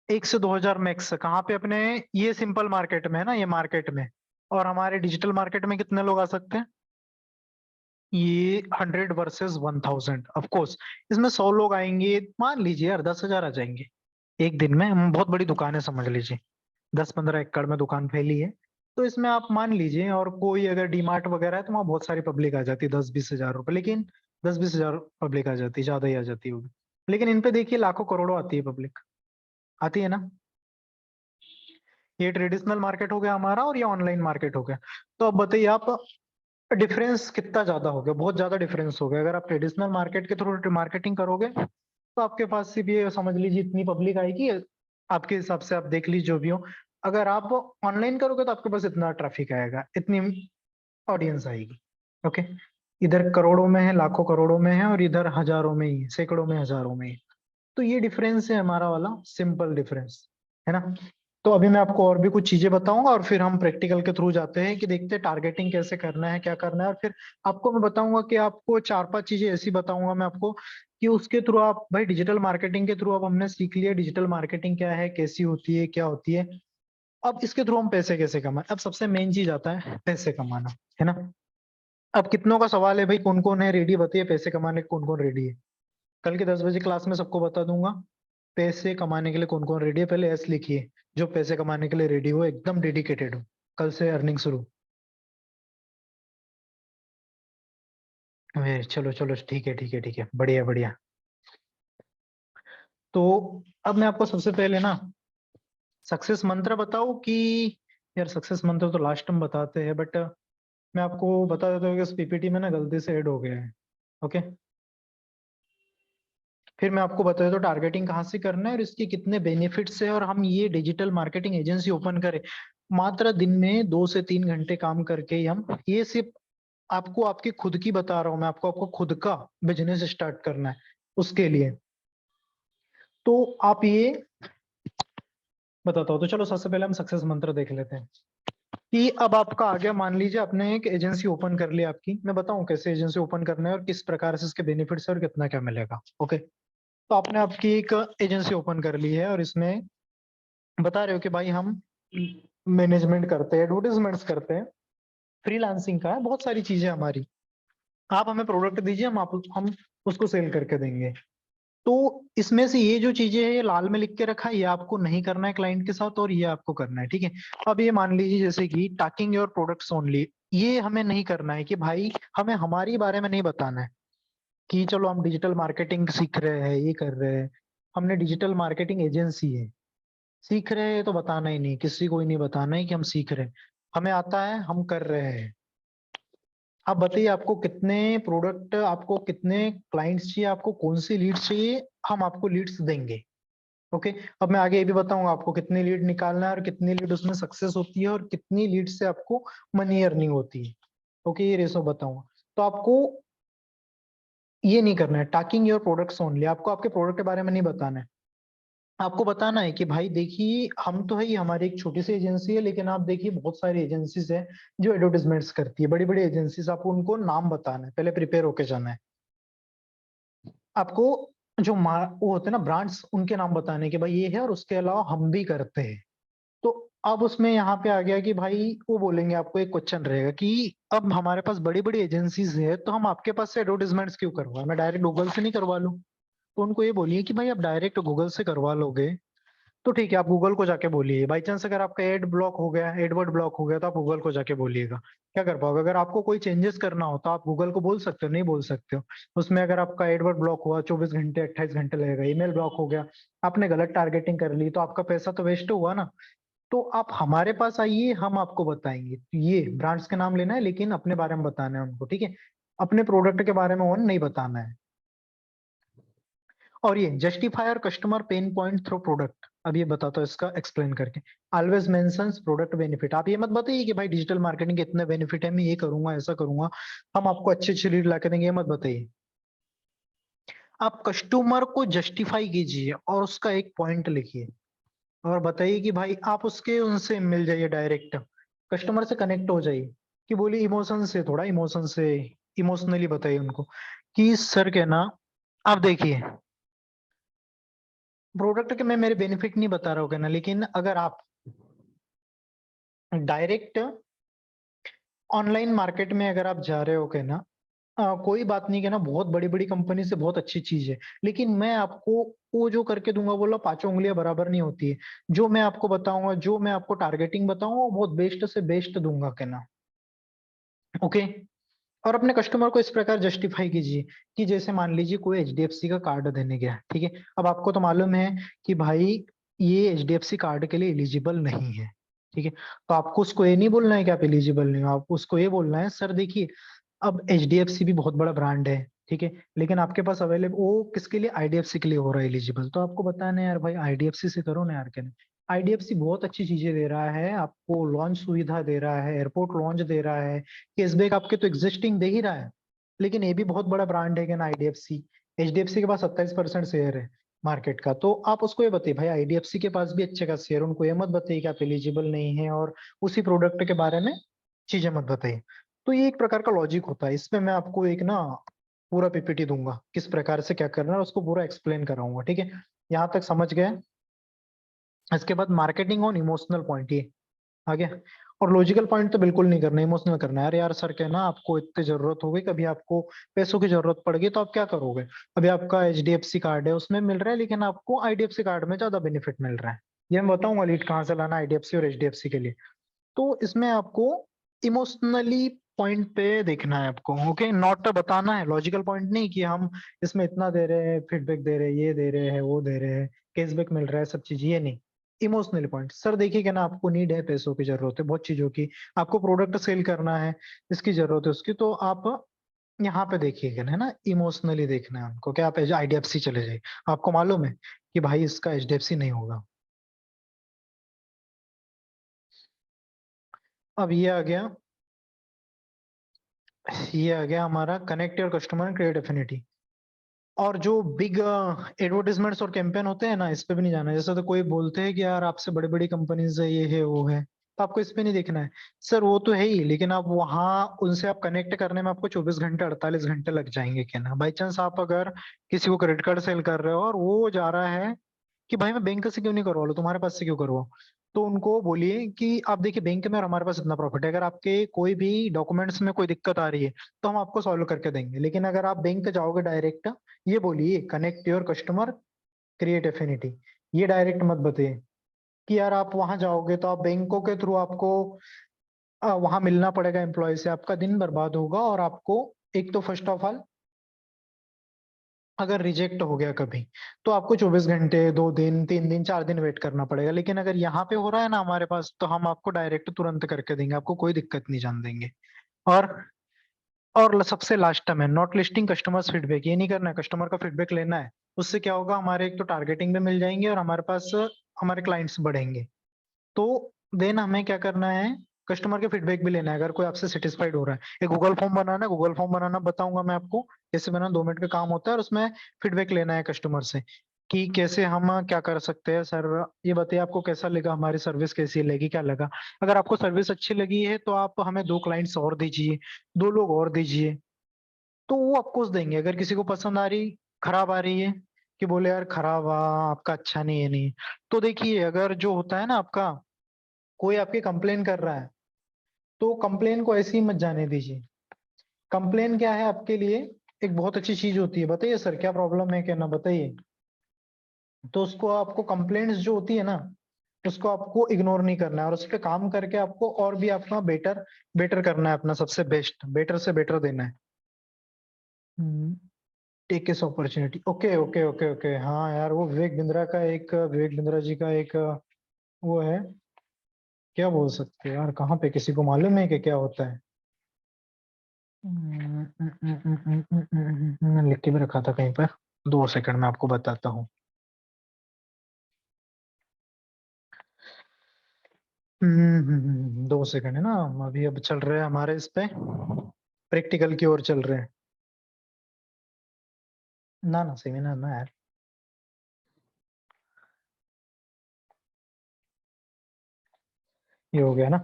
Speaker 1: 1 से 2 हजार मैक्स कहाँ पे अपने, ये सिंपल मार्केट में है ना, ये मार्केट में। और हमारे डिजिटल मार्केट में कितने लोग आ सकते हैं? ये 100 वर्सेस 1,000 ऑफकोर्स। इसमें 100 लोग आएंगे, मान लीजिए यार 10,000 आ जाएंगे एक दिन में। हम बहुत बड़ी दुकान है समझ लीजिए, 10-15 एकड़ में दुकान फैली है। तो इसमें आप मान लीजिए, और कोई अगर डीमार्ट वगैरह है तो वहाँ बहुत सारी पब्लिक आ जाती है, 10-20 हजार रुपए, लेकिन 10-20 हजार पब्लिक आ जाती है, ज्यादा ही आ जाती होगी। लेकिन इन पे देखिए लाखों करोड़ों आती है पब्लिक, आती है ना। ये ट्रेडिशनल मार्केट हो गया हमारा और ये ऑनलाइन मार्केट हो गया। तो अब बताइए आप, डिफरेंस कितना ज्यादा हो गया? बहुत ज्यादा डिफरेंस हो गया। अगर आप ट्रेडिशनल मार्केट के थ्रू मार्केटिंग करोगे तो आपके पास सिर्फ ये समझ लीजिए इतनी पब्लिक आएगी, आपके हिसाब से आप देख लीजिए जो भी हो। अगर आप ऑनलाइन करोगे तो आपके पास इतना ट्रैफिक आएगा, इतनी ऑडियंस आएगी। ओके, इधर करोड़ों में है, लाखों करोड़ों में है, और इधर हजारों में ही है, सैकड़ों में, हजारों में ही। तो ये डिफरेंस है हमारा वाला, सिंपल डिफरेंस, है ना। तो अभी मैं आपको और भी कुछ चीजें बताऊंगा और फिर हम प्रैक्टिकल के थ्रू जाते हैं कि देखते हैं टारगेटिंग कैसे करना है, क्या करना है। और फिर आपको मैं बताऊंगा कि आपको 4-5 चीजें ऐसी बताऊंगा मैं आपको कि उसके थ्रू आप भाई, डिजिटल मार्केटिंग के थ्रू अब हमने सीख लिया डिजिटल मार्केटिंग क्या है, कैसी होती है, क्या होती है। अब इसके थ्रू हम पैसे कैसे कमाए। अब सबसे मेन चीज आता है पैसे कमाना, है ना। अब कितनों का सवाल है भाई, कौन कौन है रेडी, बताइए पैसे कमाने कौन कौन रेडी है। कल के 10 बजे क्लास में सबको बता दूंगा पैसे कमाने के लिए कौन कौन रेडी है। पहले एस लिखिए, जो पैसे कमाने के लिए रेडी हो, एकदम डेडिकेटेड हो, कल से अर्निंग शुरू। चलो चलो, ठीक है ठीक है ठीक है, बढ़िया बढ़िया। तो अब मैं आपको सबसे पहले ना सक्सेस मंत्र बताऊं कि, यार सक्सेस मंत्र तो लास्ट में बताते हैं, बट मैं आपको बता देता हूँ कि इस पीपीटी में ना गलती से ऐड हो गया है। ओके, फिर मैं आपको बता देता हूँ टारगेटिंग कहाँ से करना है और इसके कितने बेनिफिट्स है। और हम ये डिजिटल मार्केटिंग एजेंसी ओपन करें मात्र दिन में 2 से 3 घंटे काम करके ही, हम ये सिर्फ आपको आपकी खुद की बता रहा हूँ मैं आपको, आपको खुद का बिजनेस स्टार्ट करना है उसके लिए। तो आप ये बताता हूँ। तो चलो सबसे पहले हम सक्सेस मंत्र देख लेते हैं कि अब आपका आ गया, मान लीजिए आपने एक एजेंसी ओपन कर ली आपकी। मैं बताऊं कैसे एजेंसी ओपन करना है और किस प्रकार से इसके बेनिफिट्स है और कितना क्या मिलेगा। ओके, तो आपने आपकी एक एजेंसी ओपन कर ली है और इसमें बता रहे हो कि भाई हम मैनेजमेंट करते हैं, एडवर्टीजमेंट्स करते हैं, फ्रीलांसिंग का है, बहुत सारी चीजें हमारी। आप हमें प्रोडक्ट दीजिए, हम उसको सेल करके देंगे। तो इसमें से ये जो चीजें है, ये लाल में लिख के रखा है, ये आपको नहीं करना है क्लाइंट के साथ और ये आपको करना है, ठीक है। अब ये मान लीजिए जैसे कि टाकिंग योर प्रोडक्ट्स ओनली, ये हमें नहीं करना है कि भाई हमें हमारी बारे में नहीं बताना है कि चलो हम डिजिटल मार्केटिंग सीख रहे हैं, ये कर रहे हैं। हमने डिजिटल मार्केटिंग एजेंसी है, सीख रहे हैं तो बताना ही नहीं, किसी को ही नहीं बताना है कि हम सीख रहे हैं। हमें आता है, हम कर रहे हैं। आप बताइए आपको कितने प्रोडक्ट, आपको कितने क्लाइंट्स चाहिए, आपको कौन सी लीड्स चाहिए, हम आपको लीड्स देंगे। ओके, अब मैं आगे ये भी बताऊंगा आपको कितनी लीड निकालना है और कितनी लीड उसमें सक्सेस होती है और कितनी लीड से आपको मनी अर्निंग होती है। ओके, ये रेशो बताऊंगा। तो आपको ये नहीं करना है टॉकिंग योर प्रोडक्ट्स ओनली, आपको आपके प्रोडक्ट के बारे में नहीं बताना है। आपको बताना है कि भाई देखिए हम तो है ही, हमारी एक छोटी सी एजेंसी है, लेकिन आप देखिए बहुत सारी एजेंसीज है जो एडवर्टीजमेंट्स करती है, बड़ी बड़ी एजेंसीज। आपको उनको नाम बताना है, पहले प्रिपेयर होके जाना है। आपको जो वो होते हैं ना ब्रांड्स, उनके नाम बताने के भाई ये है और उसके अलावा हम भी करते हैं। तो अब उसमें यहाँ पे आ गया कि भाई वो बोलेंगे, आपको एक क्वेश्चन रहेगा कि अब हमारे पास बड़ी बड़ी एजेंसीज है तो हम आपके पास से एडवर्टीजमेंट्स क्यों करवाएं, मैं डायरेक्ट गूगल से नहीं करवा लूं। तो उनको ये बोलिए कि भाई आप डायरेक्ट गूगल से करवा लोगे तो ठीक है, आप गूगल को जाके बोलिए। बाई चांस अगर आपका एड ब्लॉक हो गया, एडवर्ड ब्लॉक हो गया, तो आप गूगल को जाके बोलिएगा। क्या कर पाओगे? अगर आपको कोई चेंजेस करना हो तो आप गूगल को बोल सकते हो, नहीं बोल सकते हो। उसमें अगर आपका एडवर्ड ब्लॉक हुआ, 24 घंटे 28 घंटे लगेगा। ईमेल ब्लॉक हो गया, आपने गलत टारगेटिंग कर ली, तो आपका पैसा तो वेस्ट हुआ ना। तो आप हमारे पास आइए, हम आपको बताएंगे। ये ब्रांड्स के नाम लेना है, लेकिन अपने बारे में बताना है उनको, ठीक है? अपने प्रोडक्ट के बारे में वन नहीं बताना है। और ये justifier customer pain point through product, अब ये बताता हूँ इसका एक्सप्लेन करके। Always mentions product benefit. आप ये मत बताइए कि भाई डिजिटल मार्केटिंग के इतने बेनिफिट है, मैं ये करूंगा, ऐसा करूंगा, हम आपको अच्छी अच्छी लीड ला के देंगे, ये मत बताइए। आप कस्टमर को जस्टिफाई कीजिए और उसका एक पॉइंट लिखिए, और बताइए कि भाई आप उसके उनसे मिल जाइए, डायरेक्ट कस्टमर से कनेक्ट हो जाइए। कि बोलिए इमोशन से, थोड़ा इमोशन से, इमोशनली बताइए उनको कि सर के ना, आप देखिए, प्रोडक्ट के मैं मेरे बेनिफिट नहीं बता रहा हूँ ना, लेकिन अगर आप डायरेक्ट ऑनलाइन मार्केट में अगर आप जा रहे हो के ना, कोई बात नहीं के ना, बहुत बड़ी बड़ी कंपनी से बहुत अच्छी चीज है, लेकिन मैं आपको वो जो करके दूंगा, बोला पांचों उंगलियां बराबर नहीं होती है। जो मैं आपको बताऊंगा, जो मैं आपको टारगेटिंग बताऊंगा, वो बहुत बेस्ट से बेस्ट दूंगा के ना। ओके। और अपने कस्टमर को इस प्रकार जस्टिफाई कीजिए कि जैसे मान लीजिए कोई एचडीएफसी का कार्ड देने गया, ठीक है? अब आपको तो मालूम है कि भाई ये एचडीएफसी कार्ड के लिए एलिजिबल नहीं है, ठीक है? तो आपको उसको ये नहीं बोलना है कि आप एलिजिबल नहीं हो, आपको उसको ये बोलना है, सर देखिए, अब एचडीएफसी भी बहुत बड़ा ब्रांड है, ठीक है, लेकिन आपके पास अवेलेबल वो किसके लिए, आईडीएफसी के लिए हो रहा है एलिजिबल। तो आपको बताना है यार भाई, आईडीएफसी से करो ना यार, क्या आईडीएफसी बहुत अच्छी चीजें दे रहा है आपको, लॉन्च सुविधा दे रहा है, एयरपोर्ट लॉन्च दे रहा है, कैशबैक आपके तो एग्जिस्टिंग दे ही रहा है। लेकिन ये भी बहुत बड़ा ब्रांड है क्या ना, आईडीएफसी। एचडीएफसी के पास 27% शेयर है मार्केट का। तो आप उसको ये बताइए भाई, आईडीएफसी के पास भी अच्छे का शेयर, उनको ये मत बताइए कि आप एलिजिबल नहीं है, और उसी प्रोडक्ट के बारे में चीजें मत बताइए। तो ये एक प्रकार का लॉजिक होता है। इसमें मैं आपको एक ना पूरा पीपीटी दूंगा, किस प्रकार से क्या करना है, उसको पूरा एक्सप्लेन कराऊंगा, ठीक है? यहाँ तक समझ गए? इसके बाद मार्केटिंग ऑन इमोशनल पॉइंट, ये आ गया। और लॉजिकल पॉइंट तो बिल्कुल नहीं करना, इमोशनल करना है। यार यार सर कहना, आपको इतनी जरूरत हो गई, कभी आपको पैसों की जरूरत पड़ गई, तो आप क्या करोगे? अभी आपका एचडीएफसी कार्ड है, उसमें मिल रहा है, लेकिन आपको आईडीएफसी कार्ड में ज्यादा बेनिफिट मिल रहा है। ये मैं बताऊंगा लीड कहाँ से लाना आईडीएफसी और एचडीएफसी के लिए। तो इसमें आपको इमोशनली पॉइंट पे देखना है आपको, ओके? नॉट बताना है, लॉजिकल पॉइंट नहीं कि हम इसमें इतना दे रहे हैं, फीडबैक दे रहे हैं, ये दे रहे हैं, वो दे रहे हैं, कैशबैक मिल रहा है, सब चीज, ये नहीं। इमोशनली पॉइंट, सर देखिए क्या ना, आपको नीड है, पैसों की जरूरत है, बहुत चीजों की, आपको प्रोडक्ट सेल करना है, इसकी जरूरत है उसकी, तो आप यहाँ पे देखिएगा ना, है ना, इमोशनली देखना है उनको। क्या आप आईडीएफसी चले जाइए, आपको मालूम है कि भाई इसका एचडीएफसी नहीं होगा। अब ये आ गया हमारा connect your customer, create affinity. और जो बिग एडवर्टाइजमेंट्स और कैंपेन होते हैं ना, इस पे भी नहीं जाना है। जैसे तो कोई बोलते हैं कि यार आपसे बड़ी बड़ी कंपनीज है, ये है वो है, तो आपको इस पे नहीं देखना है। सर वो तो है ही, लेकिन आप वहां उनसे आप कनेक्ट करने में आपको 24 घंटे 48 घंटे लग जाएंगे, क्या ना? बाई चांस आप अगर किसी को क्रेडिट कार्ड सेल कर रहे हो और वो जा रहा है कि भाई मैं बैंक से क्यों नहीं करवा लूं, तुम्हारे पास से क्यों करवाऊं, तो उनको बोलिए कि आप देखिए, बैंक में और हमारे पास इतना प्रॉफिट है, अगर आपके कोई भी डॉक्यूमेंट्स में कोई दिक्कत आ रही है तो हम आपको सॉल्व करके देंगे। लेकिन अगर आप बैंक जाओगे डायरेक्ट, ये बोलिए connect your customer, create affinity. ये डायरेक्ट मत बताइए कि यार आप वहां जाओगे तो आप बैंकों के थ्रू आपको वहां मिलना पड़ेगा एम्प्लॉय से, आपका दिन बर्बाद होगा, और आपको एक तो फर्स्ट ऑफ ऑल अगर रिजेक्ट हो गया कभी, तो आपको 24 घंटे, 2 दिन, 3 दिन, 4 दिन वेट करना पड़ेगा। लेकिन अगर यहाँ पे हो रहा है ना हमारे पास, तो हम आपको डायरेक्ट तुरंत करके देंगे, आपको कोई दिक्कत नहीं जान देंगे। और सबसे लास्ट में नॉट लिस्टिंग कस्टमर्स फीडबैक, ये नहीं करना है, कस्टमर का फीडबैक लेना है। उससे क्या होगा, हमारे एक तो टारगेटिंग में मिल जाएंगे, और हमारे पास हमारे क्लाइंट्स बढ़ेंगे। तो देन हमें क्या करना है, कस्टमर के फीडबैक भी लेना है, अगर कोई आपसे सेटिस्फाइड हो रहा है। एक गूगल फॉर्म बनाना है, गूगल फॉर्म बनाना बताऊंगा मैं आपको कैसे बनाना, 2 मिनट का काम होता है, और उसमें फीडबैक लेना है कस्टमर से कि कैसे हम क्या कर सकते हैं। सर ये बताइए आपको कैसा लगा, हमारी सर्विस कैसी लगी, क्या लगा? अगर आपको सर्विस अच्छी लगी है तो आप हमें 2 क्लाइंट्स और दीजिए, 2 लोग और दीजिए, तो वो आपको देंगे। अगर किसी को पसंद आ रही, खराब आ रही है, कि बोले यार खराब आपका अच्छा नहीं है, नहीं, तो देखिए अगर जो होता है ना आपका, कोई आपकी कंप्लेन कर रहा है, तो कंप्लेन को ऐसे ही मत जाने दीजिए। कंप्लेन क्या है आपके लिए, एक बहुत अच्छी चीज होती है। बताइए सर क्या प्रॉब्लम है, क्या ना, बताइए। तो उसको आपको कंप्लेंट्स जो होती है ना, उसको आपको इग्नोर नहीं करना है, और उस पर काम करके आपको और भी अपना बेटर बेटर करना है, अपना सबसे बेस्ट बेटर से बेटर देना है। टेक इस opportunity, okay okay okay okay, हाँ यार, वो विवेक बिंद्रा जी का एक वो है, क्या बोल सकते हैं यार, कहाँ पे किसी को मालूम है कि क्या होता है? मैंने लिख के भी रखा था कहीं पर, 2 सेकंड में आपको बताता हूँ। 2 सेकंड है ना, अभी अब चल रहे हैं हमारे इस पे, प्रैक्टिकल की ओर चल रहे हैं। ना ना सेमिनार ना यार। ये हो गया ना।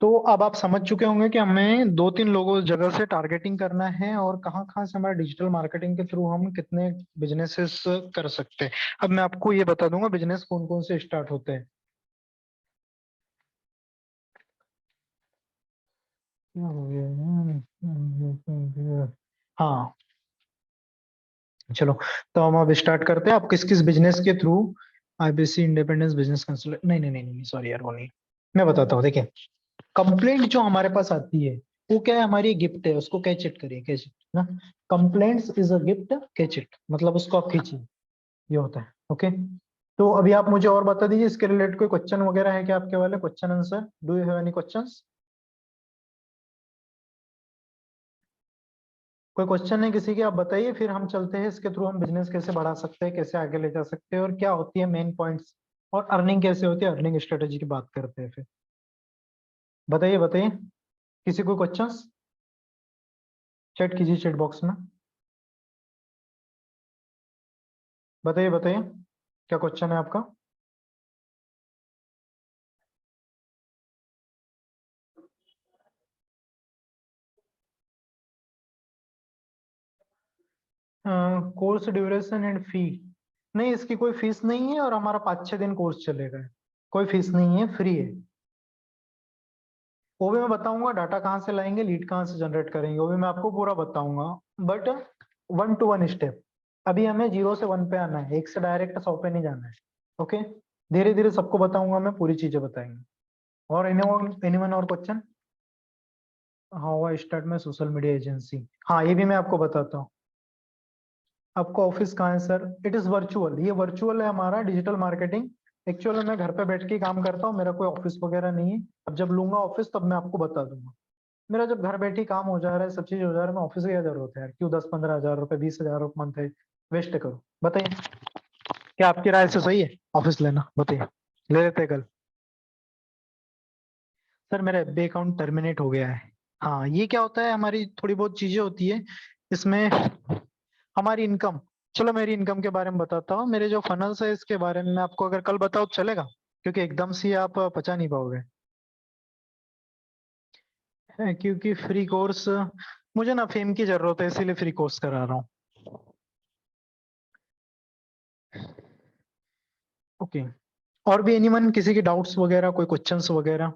Speaker 1: तो अब आप समझ चुके होंगे कि हमें 2-3 लोगों जगह से टारगेटिंग करना है, और कहाँ कहाँ से हमारा डिजिटल मार्केटिंग के थ्रू हम कितने बिजनेसेस कर सकते हैं। अब मैं आपको ये बता दूंगा बिजनेस कौन कौन से स्टार्ट होते हैं। क्या हो गया यार? हाँ, चलो, तो हम अब स्टार्ट करते हैं। आप किस किस बिजनेस के through, IBC independence business consultant, नहीं नहीं नहीं नहीं सॉरी यार, वो नहीं। मैं बताता हूँ, देखिए, कंप्लेंट जो हमारे पास आती है, वो क्या है, हमारी गिफ्ट है, उसको कैच इट करिए, कैच इट ना। Complaints is a gift, catch it, मतलब उसको आप खींचिए, ये होता है। ओके, तो अभी आप मुझे और बता दीजिए, इसके रिलेटेड कोई क्वेश्चन वगैरह है क्या आपके वाले? Question answer, do you have any questions? कोई क्वेश्चन है किसी के? आप बताइए, फिर हम चलते हैं इसके थ्रू हम बिजनेस कैसे बढ़ा सकते हैं, कैसे आगे ले जा सकते हैं, और क्या होती है मेन पॉइंट्स, और अर्निंग कैसे होती है, अर्निंग स्ट्रेटेजी की बात करते हैं फिर। बताइए बताइए, किसी को क्वेश्चंस? चैट कीजिए चैट बॉक्स में, बताइए बताइए, क्या क्वेश्चन है आपका? कोर्स ड्यूरेशन एंड फी, नहीं इसकी कोई फीस नहीं है, और हमारा 5-6 दिन कोर्स चलेगा। कोई फीस नहीं है, फ्री है। वो भी मैं बताऊंगा, डाटा कहाँ से लाएंगे, लीड कहाँ से जनरेट करेंगे, वो भी मैं आपको पूरा बताऊंगा। बट 1 to 1 स्टेप, अभी हमें 0 से 1 पे आना है, 1 से डायरेक्ट 100 पे नहीं जाना है। ओके, धीरे धीरे सबको बताऊंगा, मैं पूरी चीजें बताएंगे। और एनीवन और क्वेश्चन? हाँ, हुआ स्टार्ट में सोशल मीडिया एजेंसी, हाँ ये भी मैं आपको बताता हूँ। आपका ऑफिस कहाँ है सर? इट इज वर्चुअल, ये वर्चुअल है हमारा डिजिटल मार्केटिंग। एक्चुअल में मैं घर पे बैठ के ही काम करता हूँ, मेरा कोई ऑफिस वगैरह नहीं है। अब जब लूंगा ऑफिस तब मैं आपको बता दूंगा। मेरा जब घर बैठे ही काम हो जा रहा है, सब चीज हो जा रहा है, मैं ऑफिस की क्या जरूरत है यार? क्यों 10-15 हजार रुपए, 20 हजार रुपए मंथ है, वेस्ट करो? बताइए, क्या आपकी राय से सही है ऑफिस लेना? बताइए, ले लेते हैं कल? सर मेरा एफबी अकाउंट टर्मिनेट हो गया है। हाँ, ये क्या होता है, हमारी थोड़ी बहुत चीजें होती है इसमें, हमारी इनकम। चलो मेरी इनकम के बारे में बताता हूँ, मेरे जो फनल्स है इसके बारे में मैं आपको अगर कल बताऊँ तो चलेगा? क्योंकि एकदम से आप पचा नहीं पाओगे। क्योंकि फ्री कोर्स, मुझे ना फेम की जरूरत है, इसीलिए फ्री कोर्स करा रहा हूँ। ओके, और भी एनीवन, किसी की डाउट्स वगैरह, कोई क्वेश्चंस वगैरह?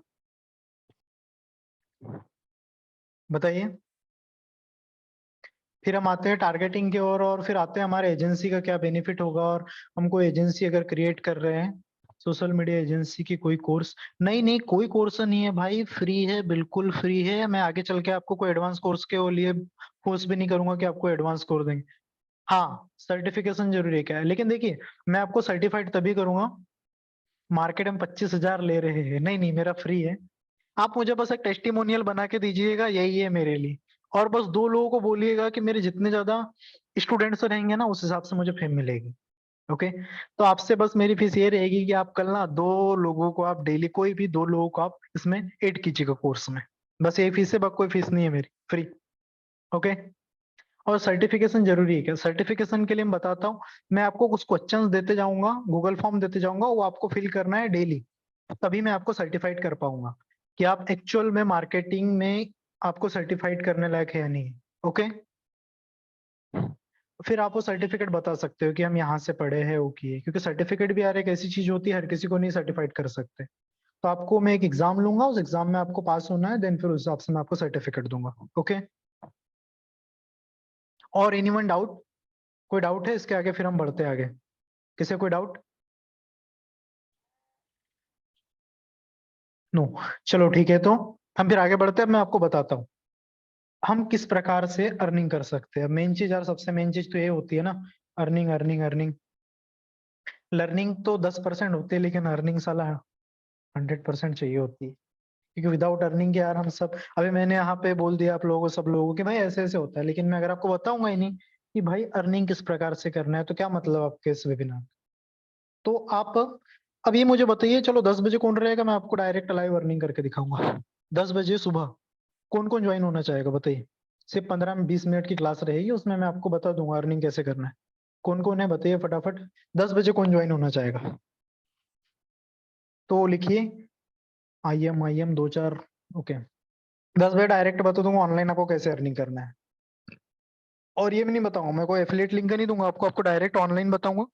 Speaker 1: बताइए। फिर हम आते हैं टारगेटिंग की ओर, और फिर आते हैं हमारे एजेंसी का क्या बेनिफिट होगा, और हमको एजेंसी अगर क्रिएट कर रहे हैं, सोशल मीडिया एजेंसी की कोई कोर्स? नहीं नहीं, कोई कोर्स नहीं है भाई, फ्री है, बिल्कुल फ्री है। मैं आगे चल के आपको कोई एडवांस कोर्स के लिए फोर्स भी नहीं करूंगा कि आपको एडवांस कोर्स देंगे। हाँ, सर्टिफिकेशन जरूरी है क्या है, लेकिन देखिए, मैं आपको सर्टिफाइड तभी करूंगा, मार्केट में 25 हजार ले रहे हैं, नहीं नहीं मेरा फ्री है। आप मुझे बस एक टेस्टिमोनियल बना के दीजिएगा, यही है मेरे लिए। और बस 2 लोगों को बोलिएगा कि मेरे जितने ज्यादा स्टूडेंट्स रहेंगे ना, उस हिसाब से मुझे फेम मिलेगी। ओके, तो आपसे बस मेरी फीस ये रहेगी कि आप कल ना 2 लोगों को आप डेली, कोई भी 2 लोगों को आप इसमें ऐड कीजिएगा कोर्स में। बस यही फीस है, बस कोई फीस नहीं है मेरी, फ्री। ओके, और सर्टिफिकेशन जरूरी है क्या? सर्टिफिकेशन के लिए मैं बताता हूँ, मैं आपको कुछ क्वेश्चंस देते जाऊंगा, गूगल फॉर्म देते जाऊंगा, वो आपको फिल करना है डेली, तभी मैं आपको सर्टिफाइड कर पाऊंगा कि आप एक्चुअल में मार्केटिंग में आपको सर्टिफाइड करने लायक है या नहीं। ओके, फिर आप वो सर्टिफिकेट बता सकते हो कि हम यहाँ से पढ़े हैं, वो किए, क्योंकि सर्टिफिकेट भी यार एक ऐसी चीज होती है, हर किसी को नहीं सर्टिफाइड कर सकते। तो आपको मैं एक एग्जाम लूंगा, उस एग्जाम में आपको पास होना है, देन फिर उस हिसाब से मैं आपको सर्टिफिकेट दूंगा। ओके, और एनीवन डाउट? कोई डाउट है इसके आगे, फिर हम बढ़ते हैं आगे। किसी कोई डाउट? नो। चलो ठीक है, तो हम फिर आगे बढ़ते हैं। मैं आपको बताता हूँ हम किस प्रकार से अर्निंग कर सकते हैं। मेन चीज यार, सबसे मेन चीज तो ये होती है ना, अर्निंग अर्निंग अर्निंग। लर्निंग तो 10% होती है, लेकिन अर्निंग साला 100% चाहिए होती है। क्योंकि विदाउट अर्निंग के यार हम सब, अभी मैंने यहाँ पे बोल दिया आप लोगों को, सब लोगों को, कि भाई ऐसे ऐसे होता है, लेकिन मैं अगर आपको बताऊंगा ही नहीं कि भाई अर्निंग किस प्रकार से करना है, तो क्या मतलब आपके इस वेबिनार। तो आप अब ये मुझे बताइए, चलो 10 बजे कौन रहेगा, मैं आपको डायरेक्ट लाइव अर्निंग करके दिखाऊंगा। 10 बजे सुबह कौन कौन ज्वाइन होना चाहेगा बताइए। सिर्फ 15-20 मिनट की क्लास रहेगी, उसमें मैं आपको बता दूंगा अर्निंग कैसे करना है। कौन कौन है बताइए फटाफट। 10 बजे कौन ज्वाइन होना चाहेगा, तो लिखिए आई एम 2 4। ओके। 10 बजे डायरेक्ट बता दूंगा ऑनलाइन आपको कैसे अर्निंग करना है। और ये भी नहीं बताऊंगा, मैं कोई एफिलिएट लिंक नहीं दूंगा आपको, आपको डायरेक्ट ऑनलाइन बताऊंगा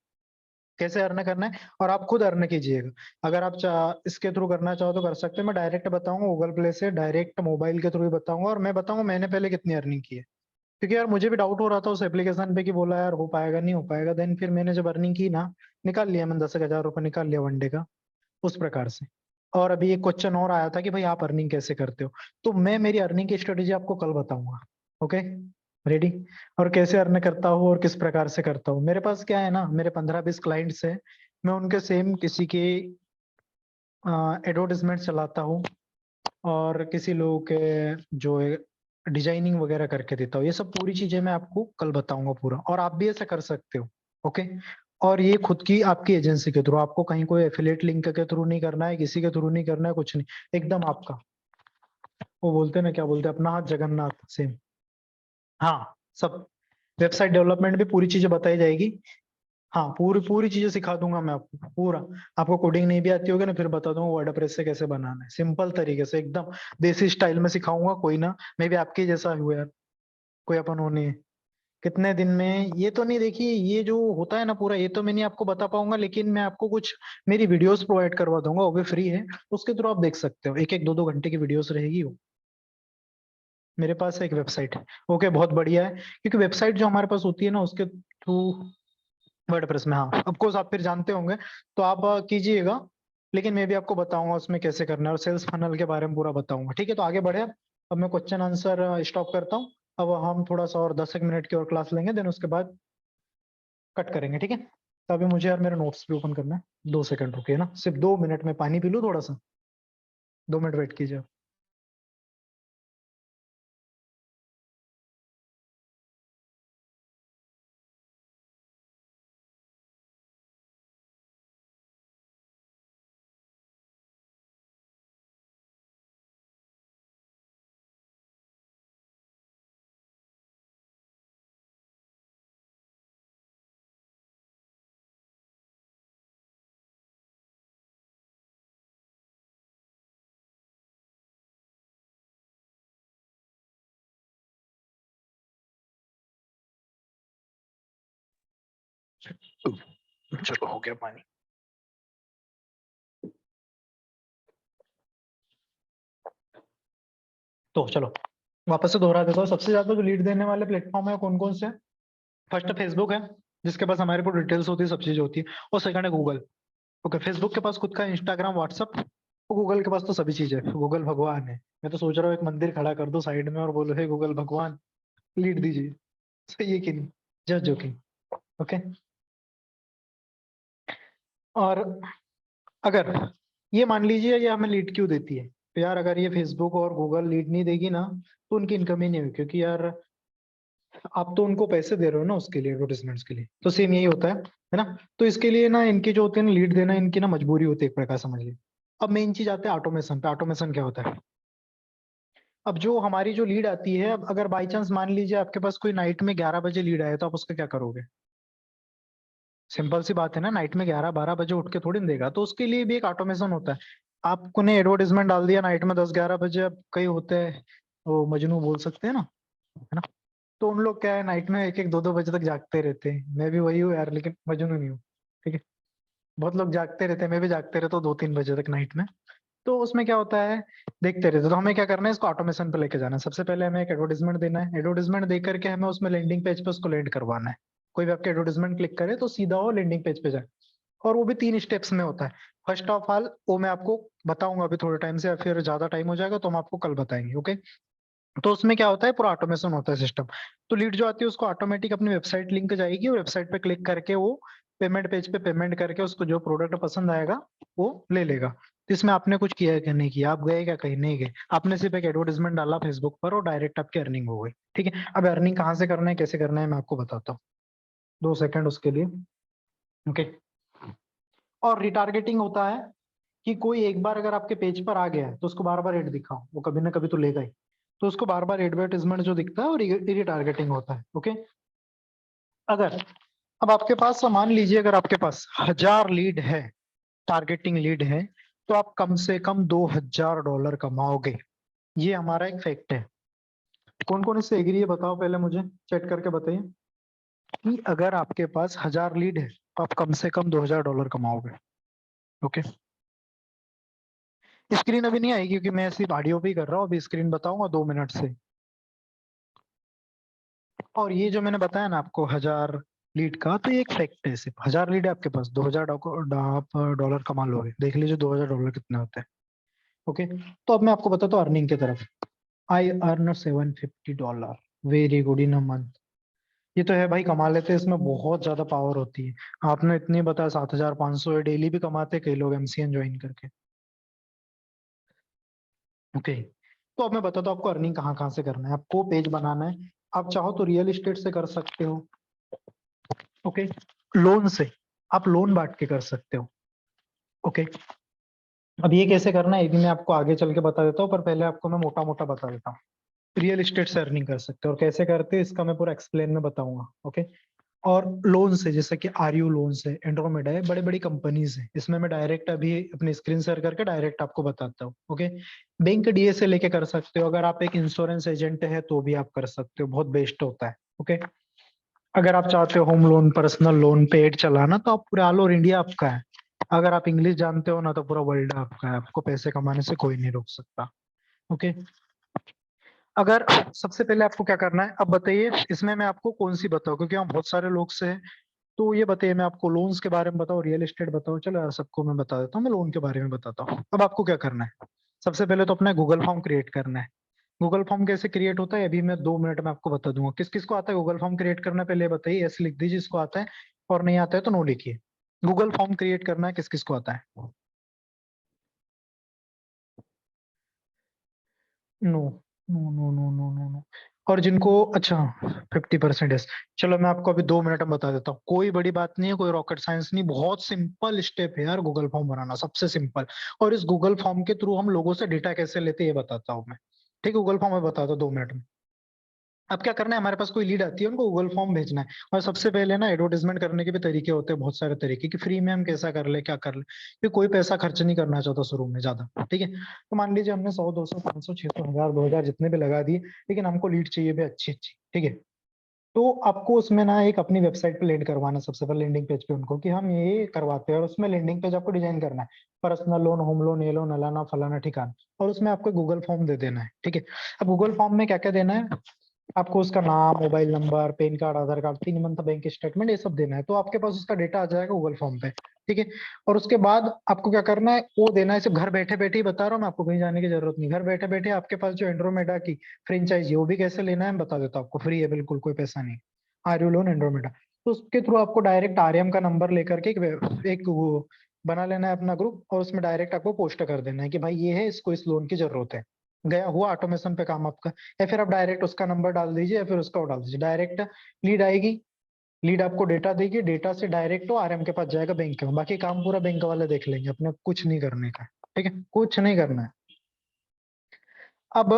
Speaker 1: कैसे अर्न करना है, और आप खुद अर्न कीजिएगा। अगर आप इसके थ्रू करना चाहो तो कर सकते हैं, मैं डायरेक्ट बताऊंगा गूगल प्ले से, डायरेक्ट मोबाइल के थ्रू ही बताऊंगा, और मैं बताऊंगा मैंने पहले कितनी अर्निंग की है। क्योंकि यार मुझे भी डाउट हो रहा था उस एप्लीकेशन पे, कि बोला यार हो पाएगा नहीं हो पाएगा, देन फिर मैंने जब अर्निंग की ना, निकाल लिया मैंने 10,000 रुपये निकाल लिया वन डे का, उस प्रकार से। और अभी एक क्वेश्चन और आया था कि भाई आप अर्निंग कैसे करते हो, तो मैं मेरी अर्निंग की स्ट्रेटेजी आपको कल बताऊंगा। Okay, ready. और कैसे अर्न करता हूँ और किस प्रकार से करता हूँ। मेरे पास क्या है ना, मेरे 15-20 क्लाइंट्स है, मैं उनके सेम किसी के एडवर्टीजमेंट चलाता हूँ, और किसी लोगों के जो डिजाइनिंग वगैरह करके देता हूँ। ये सब पूरी चीजें मैं आपको कल बताऊंगा पूरा, और आप भी ऐसा कर सकते हो। ओके। और ये खुद की आपकी एजेंसी के थ्रू, आपको कहीं कोई एफिलिएट लिंक के थ्रू नहीं करना है, किसी के थ्रू नहीं करना है, कुछ नहीं, एकदम आपका। वो बोलते हैं ना, क्या बोलते हैं, अपना हाथ जगन्नाथ सेम। हाँ, सब। वेबसाइट डेवलपमेंट भी पूरी चीजें बताई जाएगी। हाँ, पूरी पूरी चीजें सिखा दूंगा मैं आपको पूरा। आपको कोडिंग नहीं भी आती होगी ना, फिर बता दूंगा वर्डप्रेस से कैसे बनाना है, सिंपल तरीके से एकदम देसी स्टाइल में सिखाऊंगा। कोई ना, मैं भी आपके जैसा हुआ यार, कोई अपन होने है। कितने दिन में ये तो नहीं, देखिए ये जो होता है ना पूरा, ये तो मैं नहीं आपको बता पाऊंगा, लेकिन मैं आपको कुछ मेरी वीडियोस प्रोवाइड करवा दूंगा, वो भी फ्री है, उसके थ्रू आप देख सकते हो। एक एक 2 2 घंटे की वीडियोस रहेगी वो। मेरे पास एक वेबसाइट है। ओके, बहुत बढ़िया है, क्योंकि वेबसाइट जो हमारे पास होती है ना, उसके थ्रू वर्डप्रेस में, हाँ ऑफकोर्स आप फिर जानते होंगे, तो आप कीजिएगा। लेकिन मैं भी आपको बताऊंगा उसमें कैसे करना है, और सेल्स फनल के बारे में पूरा बताऊंगा। ठीक है, तो आगे बढ़े अब मैं क्वेश्चन आंसर स्टॉप करता हूँ। अब हम थोड़ा सा और 10 एक मिनट की और क्लास लेंगे, देन उसके बाद कट करेंगे, ठीक है। तो अभी मुझे यार मेरे नोट्स भी ओपन करना है, 2 सेकंड रुकिए ना, सिर्फ 2 मिनट में पानी पी लूँ थोड़ा सा। 2 मिनट वेट कीजिए। चलो हो गया पानी। तो चलो वापस से दोहरा देता हूँ, सबसे ज्यादा जो लीड देने वाले प्लेटफॉर्म है कौन कौन से। फर्स्ट फेसबुक है, जिसके पास हमारे पूरी डिटेल्स होती है, सब चीजें होती है। और सेकंड है गूगल। ओके, फेसबुक के पास खुद का इंस्टाग्राम व्हाट्सअप, गूगल के पास तो सभी चीजें, गूगल भगवान है। मैं तो सोच रहा हूँ एक मंदिर खड़ा कर दो साइड में और बोलो हे गूगल भगवान लीड दीजिए। सही है कि नहीं? Just joking. ओके। और अगर ये मान लीजिए ये हमें लीड क्यों देती है, तो यार अगर ये फेसबुक और गूगल लीड नहीं देगी ना, तो उनकी इनकम ही नहीं हुई, क्योंकि यार आप तो उनको पैसे दे रहे हो ना उसके लिए, एडवर्टाइजमेंट्स के लिए, तो सेम यही होता है ना। तो इसके लिए ना इनकी जो होती है ना लीड देना, इनकी ना मजबूरी होती है एक प्रकार समझ लीजिए। अब मेन चीज आते हैं ऑटोमेशन पे। ऑटोमेशन क्या होता है। अब जो हमारी जो लीड आती है, अब अगर बाई चांस मान लीजिए आपके पास कोई नाइट में 11 बजे लीड आया, तो आप उसका क्या करोगे। सिंपल सी बात है ना, नाइट में 11 12 बजे उठ के थोड़ी ना देगा, तो उसके लिए भी एक ऑटोमेशन होता है। आपको ने एडवर्टीजमेंट डाल दिया नाइट में 10 11 बजे, अब कई होते हैं वो मजनू बोल सकते हैं ना, है ना। तो उन लोग क्या है, नाइट में 1 1 2 2 बजे तक जागते रहते हैं। मैं भी वही हूँ यार, लेकिन मजनू नहीं हूँ। ठीक है, बहुत लोग जागते रहते हैं, मैं भी जागते रहता हूँ 2 3 बजे तक नाइट में। तो उसमें क्या होता है, देखते रहते हैं। तो हमें क्या करना है, इसको ऑटोमेशन पे लेके जाना है। सबसे पहले हमें एक एडवर्टीजमेंट देना है, एडवर्टीजमेंट दे करके हमें उसमें लैंडिंग पेज पे उसको लैंड करवाना है। कोई भी आपके एडवर्टाइजमेंट क्लिक करे तो सीधा वो लैंडिंग पेज पे जाए, और वो भी 3 स्टेप्स में होता है। फर्स्ट ऑफ ऑल वो मैं आपको बताऊंगा अभी थोड़े टाइम से, या फिर ज्यादा टाइम हो जाएगा तो हम आपको कल बताएंगे, ओके। तो उसमें क्या होता है, पूरा ऑटोमेशन होता है सिस्टम। तो लीड जो आती है उसको ऑटोमेटिक अपनी वेबसाइट लिंक जाएगी, और वेबसाइट पे क्लिक करके वो पेमेंट पेज पे पेमेंट करके उसको जो प्रोडक्ट पसंद आएगा वो ले लेगा। तो इसमें आपने कुछ किया है कि नहीं किया, आप गए क्या कहीं नहीं गए, आपने सिर्फ एक एडवर्टाइजमेंट डाला फेसबुक पर और डायरेक्ट आपकी अर्निंग हो गई, ठीक है। अब अर्निंग कहाँ से करना है, कैसे करना है, मैं आपको बताता हूँ, 2 सेकंड उसके लिए, ओके। और रिटारगेटिंग होता है कि कोई एक बार अगर आपके पेज पर आ गया है तो उसको बार बार एड दिखाओ, वो कभी ना कभी तो लेगा ही। तो उसको बार बार एडवर्टाइजमेंट जो दिखता है वो रिटारगेटिंग होता है, ओके। अगर अब आपके पास मान लीजिए अगर आपके पास 1000 लीड है, टारगेटिंग लीड है, तो आप कम से कम $2000 कमाओगे। ये हमारा एक फैक्ट है। कौन कौन इससे एग्री है बताओ पहले मुझे, चैट करके बताइए कि अगर आपके पास 1000 लीड है तो आप कम से कम $2000 कमाओगे, ओके। स्क्रीन अभी नहीं आएगी क्योंकि मैं सिर्फ ऑडियो पे ही कर रहा हूँ, अभी स्क्रीन बताऊंगा 2 मिनट से। और ये जो मैंने बताया ना आपको 1000 लीड का, तो ये एक फैक्ट है, सिर्फ 1000 लीड है आपके पास, $2000 कमा लोगे। देख लीजिए $2000 कितने होते हैं, ओके। तो अब मैं आपको बताता हूँ अर्निंग की तरफ। I earn $750, very good in a month. ये तो है भाई, कमा लेते हैं, इसमें बहुत ज्यादा पावर होती है। आपने इतनी बताया 7500 डेली भी कमाते कई लोग एमसीएन ज्वाइन करके, ओके। तो अब मैं बताता हूँ आपको अर्निंग कहाँ कहाँ से करना है। आपको पेज बनाना है, आप चाहो तो रियल एस्टेट से कर सकते हो, ओके। लोन से, आप लोन बांट के कर सकते हो, ओके। अब ये कैसे करना है ये भी मैं आपको आगे चल के बता देता हूँ, पर पहले आपको मैं मोटा मोटा बता देता हूँ। रियल एस्टेट से अर्निंग कर सकते हो, और कैसे करते हैं इसका मैं पूरा एक्सप्लेन में बताऊंगा, ओके। और लोन से, जैसे कि आरयू लोन है, एंड्रोमेडा है, बड़ी बड़ी कंपनीज है, इसमें मैं डायरेक्ट अभी अपनी स्क्रीन शेयर करके डायरेक्ट आपको बताता हूँ, ओके। बैंक डीए से लेके कर सकते हो, अगर आप एक इंश्योरेंस एजेंट है तो भी आप कर सकते हो, बहुत बेस्ट होता है, ओके। अगर आप चाहते हो home loan, personal loan, paid चलाना, तो आप पूरे ऑल ओवर इंडिया आपका है। अगर आप इंग्लिश जानते हो ना तो पूरा वर्ल्ड आपका है, आपको पैसे कमाने से कोई नहीं रोक सकता, ओके। अगर सबसे पहले आपको क्या करना है, अब बताइए इसमें मैं आपको कौन सी बताऊं, क्योंकि हम बहुत सारे लोग से हैं। तो ये बताइए, मैं आपको लोन्स के बारे में बताऊं, रियल एस्टेट बताऊं, चलो यार सबको मैं बता देता हूँ, मैं लोन के बारे में बताता हूँ। अब आपको क्या करना है, सबसे पहले तो अपना गूगल फॉर्म क्रिएट करना है। गूगल फॉर्म कैसे क्रिएट होता है अभी मैं 2 मिनट में आपको बता दूंगा। किस किस को आता है गूगल फॉर्म क्रिएट करना, पहले ये बताइए, ऐसे लिख दीजिए इसको आता है, और नहीं आता है तो नो लिखिए। गूगल फॉर्म क्रिएट करना है किस किस को आता है, no no no no no no no. और जिनको, अच्छा, 50% है। चलो मैं आपको अभी 2 मिनट में बता देता हूँ, कोई बड़ी बात नहीं है, कोई रॉकेट साइंस नहीं, बहुत सिंपल स्टेप है यार गूगल फॉर्म बनाना, सबसे सिंपल। और इस गूगल फॉर्म के थ्रू हम लोगों से डेटा कैसे लेते हैं ये बताता हूँ मैं, ठीक है। गूगल फॉर्म में बताता हूँ 2 मिनट में। अब क्या करना है, हमारे पास कोई लीड आती है, उनको गूगल फॉर्म भेजना है। और सबसे पहले ना एडवर्टाइजमेंट करने के भी तरीके होते हैं, बहुत सारे तरीके, कि फ्री में हम कैसा कर ले, क्या कर ले, कि कोई पैसा खर्च नहीं करना चाहता शुरू में ज्यादा, ठीक है। तो मान लीजिए हमने 100 200 500 600 1000 2000 जितने भी लगा दिए, लेकिन हमको लीड चाहिए भी अच्छी अच्छी, ठीक है। तो आपको उसमें ना एक अपनी वेबसाइट पे लैंड करवाना, सबसे पहले लैंडिंग पेज पे उनको कि हम ये करवाते हैं, और उसमें लैंडिंग पेज आपको डिजाइन करना है, पर्सनल लोन, होम लोन, ये लोन, अलाना फलाना ठिकाना, और उसमें आपको गूगल फॉर्म दे देना है, ठीक है। अब गूगल फॉर्म में क्या क्या देना है, आपको उसका नाम, मोबाइल नंबर, पैन कार्ड, आधार कार्ड, 3 मंथ बैंक स्टेटमेंट, ये सब देना है, तो आपके पास उसका डेटा आ जाएगा गूगल फॉर्म पे, ठीक है। और उसके बाद आपको क्या करना है, वो देना है, सिर्फ घर बैठे बैठे ही बता रहा हूँ मैं आपको, कहीं जाने की जरूरत नहीं, घर बैठे बैठे आपके पास जो एंड्रोमेडा की फ्रेंचाइजी वो भी कैसे लेना है मैं बता देता हूँ आपको, फ्री है बिल्कुल, कोई पैसा नहीं। आरयू लोन एंड्रोमेडा, तो उसके थ्रू आपको डायरेक्ट आरएम का नंबर लेकर के एक वो बना लेना है अपना ग्रुप, और उसमें डायरेक्ट आपको पोस्ट कर देना है कि भाई ये है, इसको इस लोन की जरूरत है। गया हुआ ऑटोमेशन पे काम आपका। या फिर आप डायरेक्ट उसका नंबर डाल दीजिए, या फिर उसका वो डाल दीजिए, डायरेक्ट लीड आएगी, लीड आपको डेटा देगी, डेटा से डायरेक्ट वो आरएम के पास जाएगा बैंक में, बाकी काम पूरा बैंक वाले देख लेंगे, अपने कुछ नहीं करने का, ठीक है, कुछ नहीं करना है। अब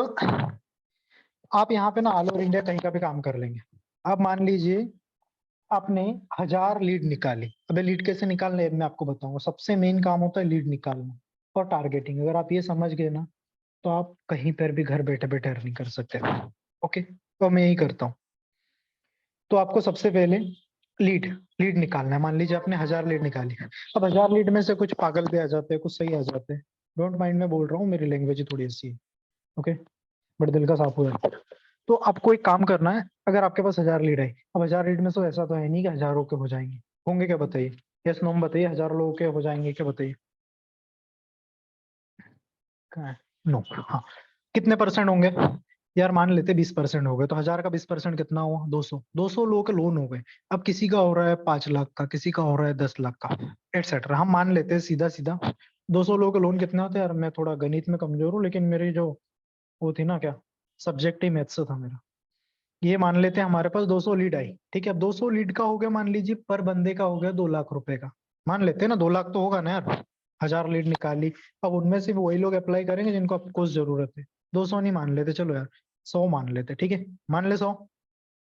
Speaker 1: आप यहाँ पे ना ऑल ओवर इंडिया कहीं का भी काम कर लेंगे। अब मान लीजिए आपने 1000 लीड निकाली, अबे लीड कैसे निकालना है मैं आपको बताऊंगा। सबसे मेन काम होता है लीड निकालना और टारगेटिंग, अगर आप ये समझ गए ना तो आप कहीं पर भी घर बैठे बैठे अर्निंग कर सकते हैं, ओके। तो मैं यही करता हूँ। तो आपको सबसे पहले लीड लीड निकालना है। मान लीजिए आपने 1000 लीड निकाली, अब 1000 लीड में से कुछ पागल भी आ जाते हैं, कुछ सही आ जाते हैं, डोंट माइंड, मैं बोल रहा हूँ, मेरी लैंग्वेज थोड़ी ऐसी है, ओके, बट दिल का साफ हो जाता है। तो आपको एक काम करना है, अगर आपके पास 1000 लीड है, अब 1000 लीड में तो ऐसा तो है नहीं कि हजारों के हो जाएंगे, होंगे क्या बताइए? यस नो बताइए, 1000 लोगों के हो जाएंगे क्या बताइए? नो। हाँ, कितने परसेंट होंगे? यार मान लेते 20% हो गए, तो 1000 का 20% कितना हुआ? 200। 200 लोगों के लोन हो गए। अब किसी का हो रहा है 5 लाख का, किसी का हो रहा है 10 लाख का, एटसेट्रा। हम मान लेते हैं सीधा सीधा 200 लोगों के लोन कितने होते हैं? यार मैं थोड़ा गणित में कमजोर हूँ, लेकिन मेरी जो वो थी ना, क्या सब्जेक्ट ही मैथ्स था मेरा। ये मान लेते हैं हमारे पास 200 लीड आई, ठीक है। अब 200 लीड का हो गया, मान लीजिए पर बंदे का हो गया 2 लाख रुपए का। मान लेते हैं ना, 2 लाख तो होगा ना यार। 1000 लीड निकाली। अब उनमें से भी वही लोग अप्लाई करेंगे जिनको आपको जरूरत है। 200 नहीं मान लेते, चलो यार 100 मान लेते, ठीक है। मान ले 100।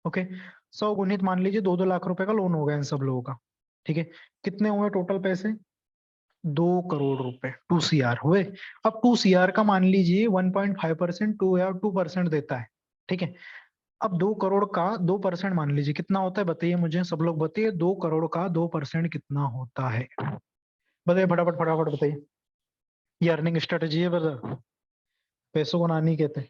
Speaker 1: ओके। 100 गुणित मान लीजिए 2-2 लाख रुपए का लोन हो गया इन सब लोगों का, ठीक है। कितने हुए टोटल पैसे? 2 करोड़ रुपए, 2 CR हुए। अब 2 CR का मान लीजिए 1.5%, 2 या 2% देता है, ठीक है। अब 2 करोड़ का 2% मान लीजिए कितना होता है? बताइए मुझे, सब लोग बताइए, 2 करोड़ का 2% कितना होता है? बताइए फटाफट फटाफट बताइए। ये अर्निंग स्ट्रेटेजी है ब्रदर, पैसों को नानी कहते हैं।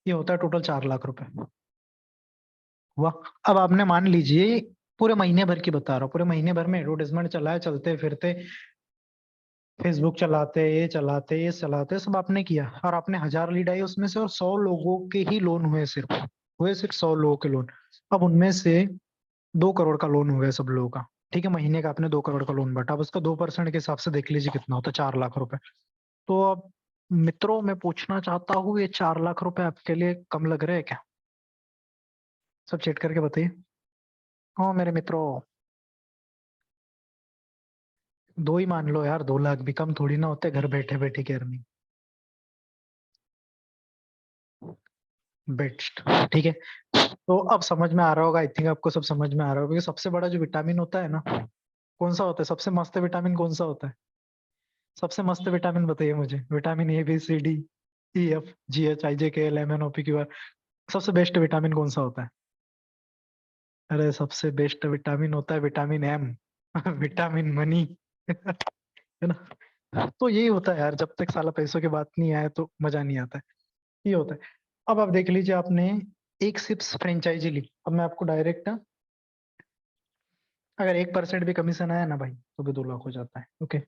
Speaker 1: ये होता है टोटल 4 लाख रुपए हुआ। अब आपने मान लीजिए, पूरे महीने भर की बता रहा हूँ, पूरे महीने भर में एडवर्टाइजमेंट चलाए, चलते फिरते फेसबुक चलाते, ये चलाते, सब आपने किया, और आपने 1000 लीड आई उसमें से, और 100 लोगों के ही लोन हुए, सिर्फ 100 लोगों के लोन। अब उनमें से 2 करोड़ का लोन हो गया सब लोगों का, ठीक है। महीने का आपने 2 करोड़ का लोन बांटा, अब उसका 2% के हिसाब से देख लीजिए कितना होता है? 4 लाख रुपए। तो अब मित्रों, मैं पूछना चाहता हूँ, ये 4 लाख रुपए आपके लिए कम लग रहे हैं क्या? सब चेक करके बताइए। हाँ मेरे मित्रों, दो ही मान लो यार, 2 लाख भी कम थोड़ी ना होते घर बैठे बैठे की अर्निंग। बेस्ट, ठीक है। तो अब समझ में आ रहा होगा, आई थिंक आपको सब समझ में आ रहा होगा कि सबसे बड़ा जो विटामिन होता है ना, कौन सा होता है? सबसे मस्त विटामिन कौन सा होता है? सबसे मस्त विटामिन बताइए मुझे। Vitamin A B C D E F G H I J K L M N O P Q R। सबसे बेस्ट विटामिन कौन सा होता है? अरे सबसे बेस्ट विटामिन होता है विटामिन M। Vitamin money. है ना? तो यही होता है यार, जब तक साला पैसों की बात नहीं आए तो मजा नहीं आता है। ये होता है। अब आप देख लीजिए, आपने एक सिप्स फ्रेंचाइजी ली। अब मैं आपको डायरेक्ट, अगर 1% भी कमीशन आया ना भाई, तो भी 2 लाख हो जाता है, ओके।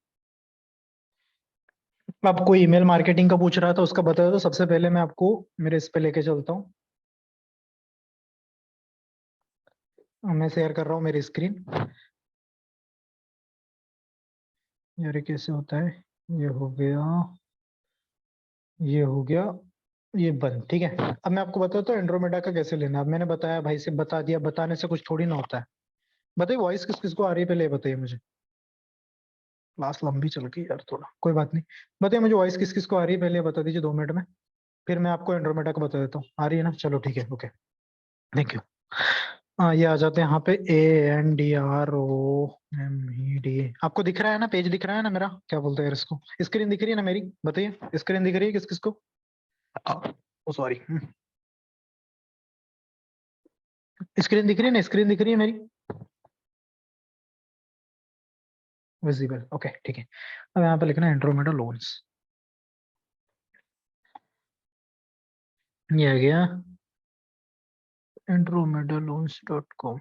Speaker 1: अब कोई ईमेल मार्केटिंग का पूछ रहा था, उसका बताया, तो सबसे पहले मैं आपको मेरे इस पे लेके चलता हूँ। मैं शेयर कर रहा हूँ मेरी स्क्रीन। यार ये कैसे होता है? ये हो गया, ये हो गया, ये बंद, ठीक है। अब मैं आपको बताता हूँ एंड्रोमेडा का कैसे लेना है। अब मैंने बताया भाई, से बता दिया, बताने से कुछ थोड़ी ना होता है। बताइए वॉइस किस किस को आ रही है, पहले ये बताइए मुझे। क्लास लंबी चल गई यार थोड़ा, कोई बात नहीं। बताइए मुझे वॉइस किस किस को आ रही है, पहले ये बता दीजिए 2 मिनट में। फिर मैं आपको एंड्रोमेडा का बता देता हूँ। आ रही है ना? चलो ठीक है, ओके। Thank you. हाँ, ये आ जाते हैं यहाँ पे, ANDROMED। आपको दिख रहा है ना, पेज दिख रहा है ना मेरा? क्या बोलते हैं यार इसको, स्क्रीन दिख रही है ना मेरी? बताइए स्क्रीन दिख रही है किस किस को? ओ सॉरी, स्क्रीन दिख रही है ना? स्क्रीन दिख रही है मेरी? विजिबल, ओके ठीक है। अब यहाँ पे लिखना है एंड्रोमेडा लोन्स। ये आ गया andromedaloans.com।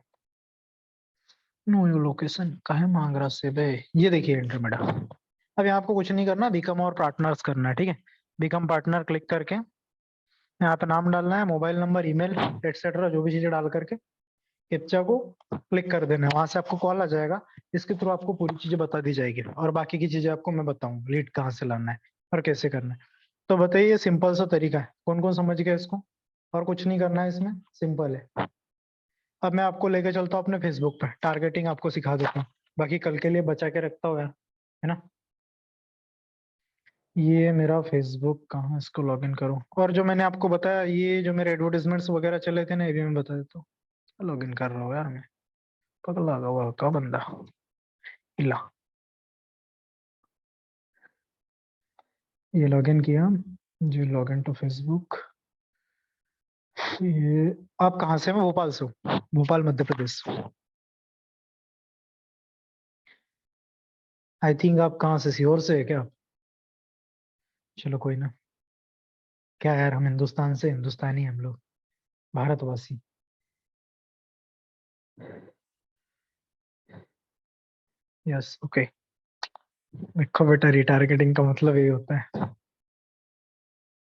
Speaker 1: नो यू लोकेशन कहाँ मांग रहा से बे? ये देखिए एंड्रोमेडा। अब यहाँ आपको कुछ नहीं करना, बिकम और पार्टनर्स करना है, ठीक है। बिकम पार्टनर क्लिक करके यहाँ पे नाम डालना है, मोबाइल नंबर, ईमेल, एटसेट्रा, जो भी चीजें डाल करके कैप्चा को क्लिक कर देना है। वहां से आपको कॉल आ जाएगा। इसके थ्रू आपको पूरी चीजें बता दी जाएगी, और बाकी की चीजें आपको मैं बताऊंगा, लीड कहाँ से लाना है और कैसे करना है। तो बताइए, ये सिंपल सा तरीका है, कौन कौन समझ गया इसको? और कुछ नहीं करना है इसमें, सिंपल है। अब मैं आपको लेके चलता हूँ अपने फेसबुक पे, टारगेटिंग आपको सिखा देता हूँ। बाकी कल के लिए बचा के रखता हूँ यार, है ना। ये मेरा फेसबुक, कहाँ इसको लॉग इन करूँ? और जो मैंने आपको बताया, ये जो मेरे एडवर्टाइजमेंट्स वगैरह चले थे ना, ये भी मैं बता देता हूँ। लॉग इन कर रहा हूँ यार मैं, पगला हुआ का बंदा। इला, ये लॉग इन किया, जी लॉग इन टू फेसबुक। ये आप कहाँ से? मैं भोपाल से हूँ, भोपाल मध्य प्रदेश। आई थिंक आप कहाँ से, सीहोर से है क्या? चलो कोई ना। क्या यार, हम हिंदुस्तान से हिंदुस्तानी, हम लोग भारतवासी। Yes, okay. देखो बेटा, रिटारगेटिंग का मतलब यही होता है।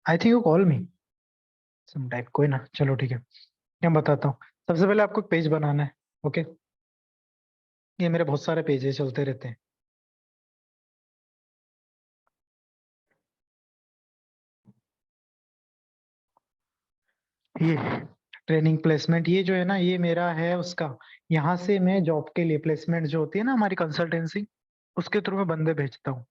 Speaker 1: I think you call me some type, कोई ना, चलो ठीक है। मैं बताता हूँ। सबसे पहले आपको एक पेज बनाना है। ओके। ये मेरे बहुत सारे पेजेस चलते रहते हैं। ये ट्रेनिंग प्लेसमेंट, ये जो है ना, ये मेरा है उसका। यहाँ से मैं जॉब के लिए प्लेसमेंट जो होती है ना हमारी कंसल्टेंसी, उसके थ्रू मैं बंदे भेजता हूँ।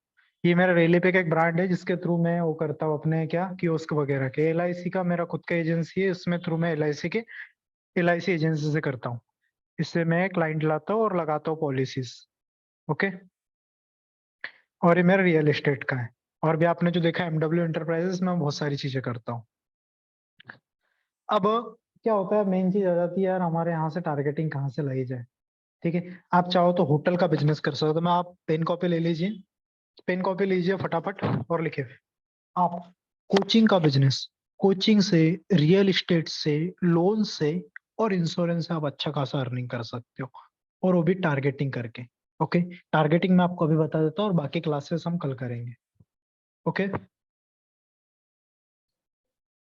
Speaker 1: ये मेरा रेले पे का एक ब्रांड है जिसके थ्रू मैं वो करता हूँ अपने क्या कियोस्क वगैरह के। एलआईसी का मेरा खुद का एजेंसी है, उसमें थ्रू मैं एलआईसी एजेंसी से करता हूँ। इससे मैं क्लाइंट लाता हूँ और लगाता हूँ पॉलिसीज। ओके। और ये मेरा रियल एस्टेट का है। और भी आपने जो देखा एमडब्ल्यू इंटरप्राइजेस में बहुत सारी चीजें करता हूँ। अब क्या होता है, मेन चीज आ जाती है यार, हमारे यहाँ से टारगेटिंग कहाँ से लाई जाए। ठीक है। आप चाहो तो होटल का बिजनेस कर सकते हो। तो मैं, आप पेन कॉपी ले लीजिए। पेन कॉपी लीजिए फटाफट और लिखे। आप कोचिंग का बिजनेस, कोचिंग से, रियल एस्टेट से, लोन से और इंश्योरेंस से आप अच्छा खासा अर्निंग कर सकते हो। और वो भी टारगेटिंग करके। ओके। टारगेटिंग मैं आपको अभी बता देता हूँ और बाकी क्लासेस हम कल करेंगे। ओके।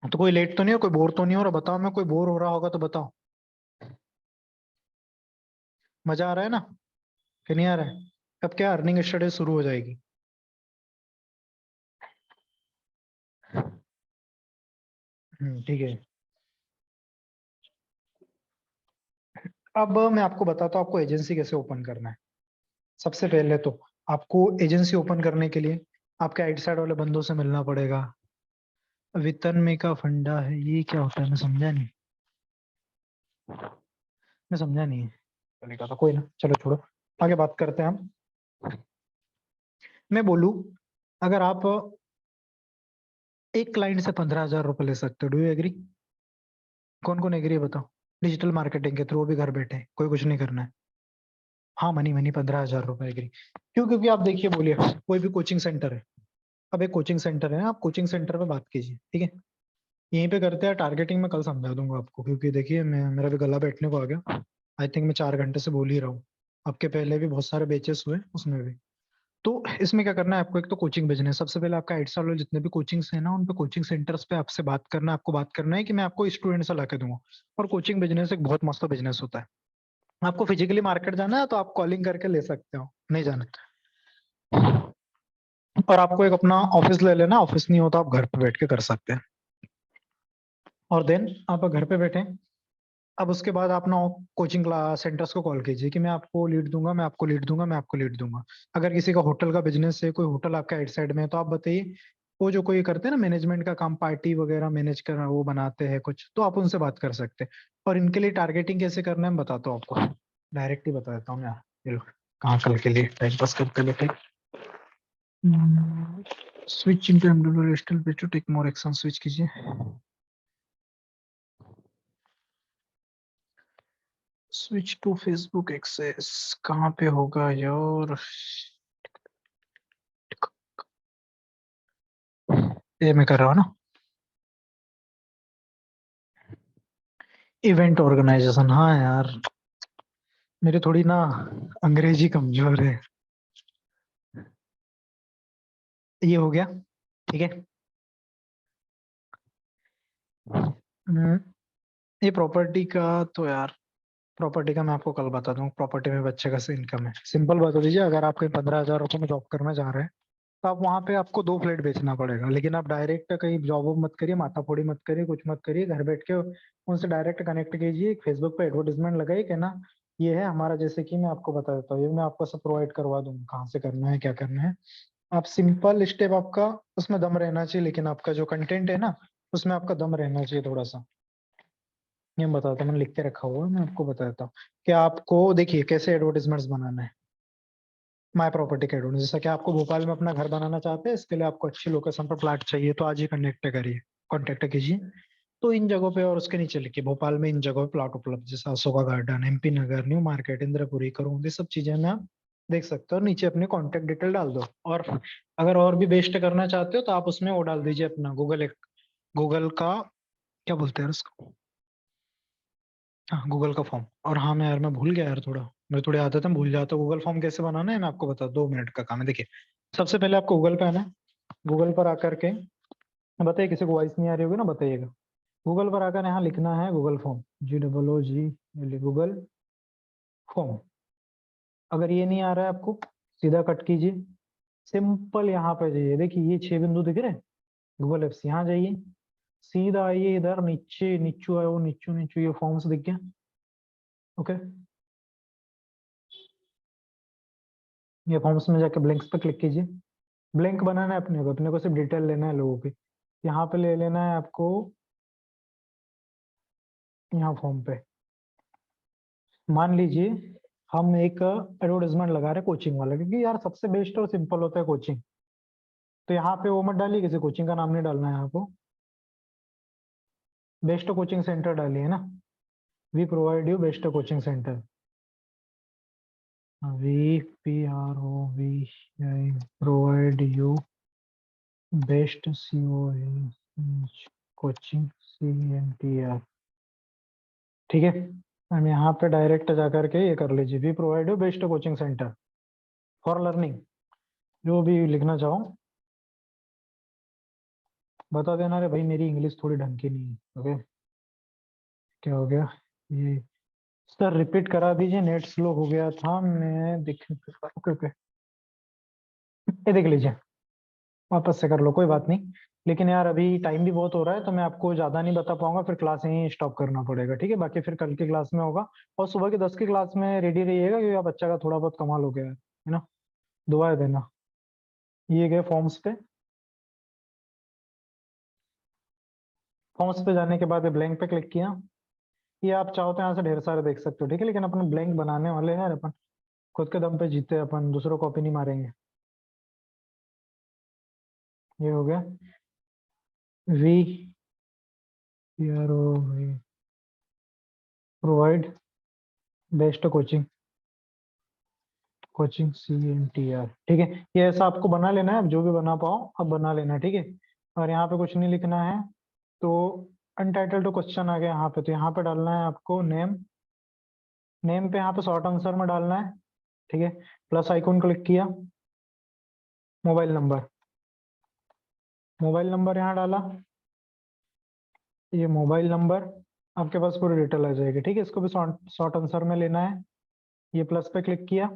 Speaker 1: तो कोई लेट तो नहीं हो, कोई बोर तो नहीं हो रहा? बताओ, मैं कोई बोर हो रहा होगा तो बताओ। मजा आ रहा है ना, कि नहीं आ रहा है? अब क्या, अर्निंग स्टडी शुरू हो जाएगी। ठीक है। अब मैं आपको बताता हूँ आपको एजेंसी कैसे ओपन करना है। सबसे पहले तो आपको एजेंसी ओपन करने के लिए आपके आइट साइड वाले बंदों से मिलना पड़ेगा। वेतन में का फंडा है, ये क्या होता है? मैं समझा नहीं। मैं समझा नहीं। चलेगा तो कोई ना, चलो छोड़ो। आगे बात करते हैं हम। मैं बोलूँ, अगर आप एक क्लाइंट से 15,000 रुपये ले सकते हो, डू यू एग्री? कौन कौन एग्री है बताओ। डिजिटल मार्केटिंग के थ्रू भी घर बैठे, कोई कुछ नहीं करना है। हाँ, मनी मनी 15,000 रुपये एग्री। क्यों? क्योंकि आप देखिए, बोलिए, कोई भी कोचिंग सेंटर है। अब एक कोचिंग सेंटर है, आप कोचिंग सेंटर पे बात कीजिए, ठीक है। यहीं पे करते हैं टारगेटिंग, मैं कल समझा दूंगा आपको, क्योंकि देखिए मैं, मेरा भी गला बैठने को आ गया। आई थिंक मैं 4 घंटे से बोल ही रहा हूँ। आपके पहले भी बहुत सारे बेचेस हुए उसमें भी। तो इसमें क्या करना है आपको, एक तो कोचिंग बिजनेस, सबसे पहले आपका 8 साल वाले जितने भी कोचिंग्स है ना, उन पे कोचिंग सेंटर्स पे आपसे बात करना है। आपको बात करना है कि मैं आपको स्टूडेंट से ला के दूंगा। और कोचिंग बिजनेस एक बहुत मस्त बिजनेस होता है। आपको फिजिकली मार्केट जाना है तो आप कॉलिंग करके ले सकते हो, नहीं जाना है। और आपको एक अपना ऑफिस ले लेना, ऑफिस नहीं होता आप घर पे बैठ के कर सकते हैं। और देन आप घर पे बैठे, अब उसके बाद आप ना कोचिंग क्लास सेंटर्स को कॉल कीजिए कि मैं आपको लीड दूंगा, मैं आपको लीड दूंगा, मैं आपको लीड दूंगा। अगर किसी का होटल का बिजनेस है, कोई होटल आपका आइट साइड में है, तो आप बताइए। वो जो कोई करते हैं ना मैनेजमेंट का काम, पार्टी वगैरह मैनेज कर वो बनाते हैं कुछ, तो आप उनसे बात कर सकते हैं। और इनके लिए टारगेटिंग कैसे करना है मैं बताता हूँ आपको। डायरेक्ट ही बता देता हूँ यार। ये लो, कहाँ कल के लिए टाइम पास करते बैठे। Switch into MW still page to take more action, switch कीजिए। स्विच टू फेसबुक एक्सेस, कहाँ पे होगा यार? ये मैं कर रहा हूँ ना, इवेंट ऑर्गेनाइजेशन। हाँ यार, मेरी थोड़ी ना अंग्रेजी कमजोर है। ये हो गया, ठीक है। हम्म, ये प्रॉपर्टी का तो यार, प्रॉपर्टी का मैं आपको कल बता दूं। प्रॉपर्टी में बच्चे का इनकम है, सिंपल बता दीजिए। अगर आप कहीं 15,000 रुपये में जॉब करना चाह रहे हैं, तो आप वहां पे आपको 2 फ्लैट बेचना पड़ेगा। लेकिन आप डायरेक्ट कहीं जॉब वॉब मत करिए, माथाफोड़ी मत करिए, कुछ मत करिए। घर बैठ के उनसे डायरेक्ट कनेक्ट कीजिए, फेसबुक पे एडवर्टीजमेंट लगाइए कि ना, ये है हमारा, जैसे कि मैं आपको बता देता हूँ, ये मैं आपको सब प्रोवाइड करवा दूंगा, कहाँ से करना है क्या करना है। आप सिंपल स्टेप, आपका उसमें दम रहना चाहिए, लेकिन आपका जो कंटेंट है ना, उसमें आपका दम रहना चाहिए थोड़ा सा। ये मैं बताता हूँ, मैंने लिख के रखा हुआ है, मैं आपको बता देता हूँ कि आपको देखिए कैसे एडवर्टीजमेंट्स बनाना है। माय प्रॉपर्टी के एडवर्टाइज, जैसा कि आपको भोपाल में अपना घर बनाना चाहते हैं, इसके लिए आपको अच्छी लोकेशन पर प्लाट चाहिए, तो आज ही कॉन्टेक्ट कीजिए। तो इन जगहों पे और उसके नीचे लिखिए, भोपाल में इन जगहों पे प्लाट उपलब्ध, जैसे अशोका गार्डन, एमपी नगर, न्यू मार्केट, इंद्रपुरी, करूँ, ये सब चीजें में आप देख सकते हो। और नीचे अपनी कॉन्टेक्ट डिटेल डाल दो। और अगर और भी बेस्ट करना चाहते हो तो आप उसमें वो डाल दीजिए अपना गूगल गूगल का क्या बोलते हैं यार उसको, हाँ गूगल का फॉर्म। और हाँ मैं यार मैं भूल गया यार, थोड़ा मैं थोड़ी आदत है भूल जाता हूँ। गूगल फॉर्म कैसे बनाना है मैं आपको बता, 2 मिनट का काम है। देखिए सबसे पहले आपको गूगल पे आना है। गूगल पर आकर के बताइए, किसी को वॉइस नहीं आ रही होगी ना, बताइएगा। गूगल पर आकर यहाँ लिखना है Google form, GOOG, Google form. अगर ये नहीं आ रहा है आपको, सीधा कट कीजिए, सिंपल यहाँ पे जाइए। देखिए ये 6 बिंदु दिख रहे हैं, गूगल एप्स, यहाँ जाइए, सीधा आइए इधर नीचे, नीचू आयो, नीचू नीचू, ये फॉर्म्स दिख गया। ओके, ये फॉर्म्स में जाके ब्लैंक्स पे क्लिक कीजिए। ब्लैंक बनाना है अपने को सिर्फ डिटेल लेना है लोगों की। यहाँ पे ले लेना है आपको, यहाँ फॉर्म पे मान लीजिए हम एक एडवर्टाइजमेंट लगा रहे हैं कोचिंग वाला, क्योंकि यार सबसे बेस्ट और सिंपल होता है कोचिंग। तो यहाँ पे वो मत डालिए, किसी कोचिंग का नाम नहीं डालना है आपको, बेस्ट कोचिंग सेंटर डालिए ना। We provide you best coaching centre, VPROV provide you best coaching CNTR। ठीक है, हम यहाँ पे डायरेक्ट जाकर के ये कर लीजिए, we provide you best coaching centre for learning, जो भी लिखना चाहो बता देना। रे भाई मेरी इंग्लिश थोड़ी ढंग की नहीं है। ओके, क्या हो गया ये, सर रिपीट करा दीजिए, नेट स्लो हो गया था, मैं देख। ओके ओके, ये देख लीजिए, वापस से कर लो, कोई बात नहीं। लेकिन यार अभी टाइम भी बहुत हो रहा है, तो मैं आपको ज्यादा नहीं बता पाऊंगा, फिर क्लास यहीं स्टॉप करना पड़ेगा। ठीक है, बाकी फिर कल की क्लास में होगा। और सुबह की 10 की क्लास में रेडी रहिएगा, क्योंकि आप बच्चा का थोड़ा बहुत कमाल हो गया है ना। दुआएं देना। ये गए फॉर्म्स पे, फॉर्म्स पे जाने के बाद ब्लैंक पे क्लिक किया। ये आप चाहो तो यहाँ से ढेर सारे देख सकते हो, ठीक है, लेकिन अपन ब्लैंक बनाने वाले हैं यार, अपन खुद के दम पे जीते, अपन दूसरों कॉपी नहीं मारेंगे। ये हो गया, VPROV provide best coaching, coaching CNTR। ठीक है, ये ऐसा आपको बना लेना है, अब जो भी बना पाओ अब बना लेना, ठीक है। और यहाँ पे कुछ नहीं लिखना है, तो अनटाइटल्ड टू क्वेश्चन आ गया यहाँ पे, तो यहाँ पे डालना है आपको नेम। नेम पे यहाँ पे शॉर्ट आंसर में डालना है, ठीक है। प्लस आइकॉन क्लिक किया, मोबाइल नंबर, मोबाइल नंबर यहाँ डाला। ये मोबाइल नंबर, आपके पास पूरी डिटेल आ जाएगी, ठीक है। इसको भी शॉर्ट शॉर्ट आंसर में लेना है। ये प्लस पे क्लिक किया।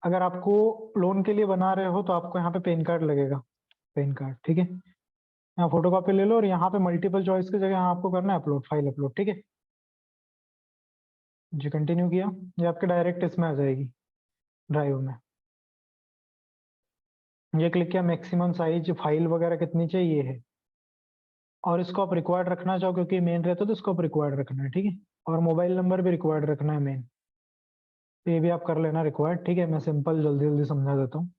Speaker 1: अगर आपको लोन के लिए बना रहे हो तो आपको यहाँ पे पैन कार्ड लगेगा, पैन कार्ड, ठीक है। यहाँ फोटो कॉपी ले लो, और यहाँ पे मल्टीपल चॉइस की जगह यहाँ आपको करना है अपलोड, फाइल अपलोड, ठीक है। जी कंटिन्यू किया, ये आपके डायरेक्ट इसमें आ जाएगी, ड्राइव में। ये क्लिक किया, मैक्सिमम साइज फाइल वगैरह कितनी चाहिए है, और इसको आप रिक्वायर्ड रखना चाहो, क्योंकि मेन रहता है तो इसको आप रिक्वायर्ड रखना है, ठीक है। और मोबाइल नंबर भी रिक्वायर्ड रखना है मेन, तो ये भी आप कर लेना रिक्वायर्ड, ठीक है। मैं सिंपल जल्दी जल्दी समझा देता हूँ।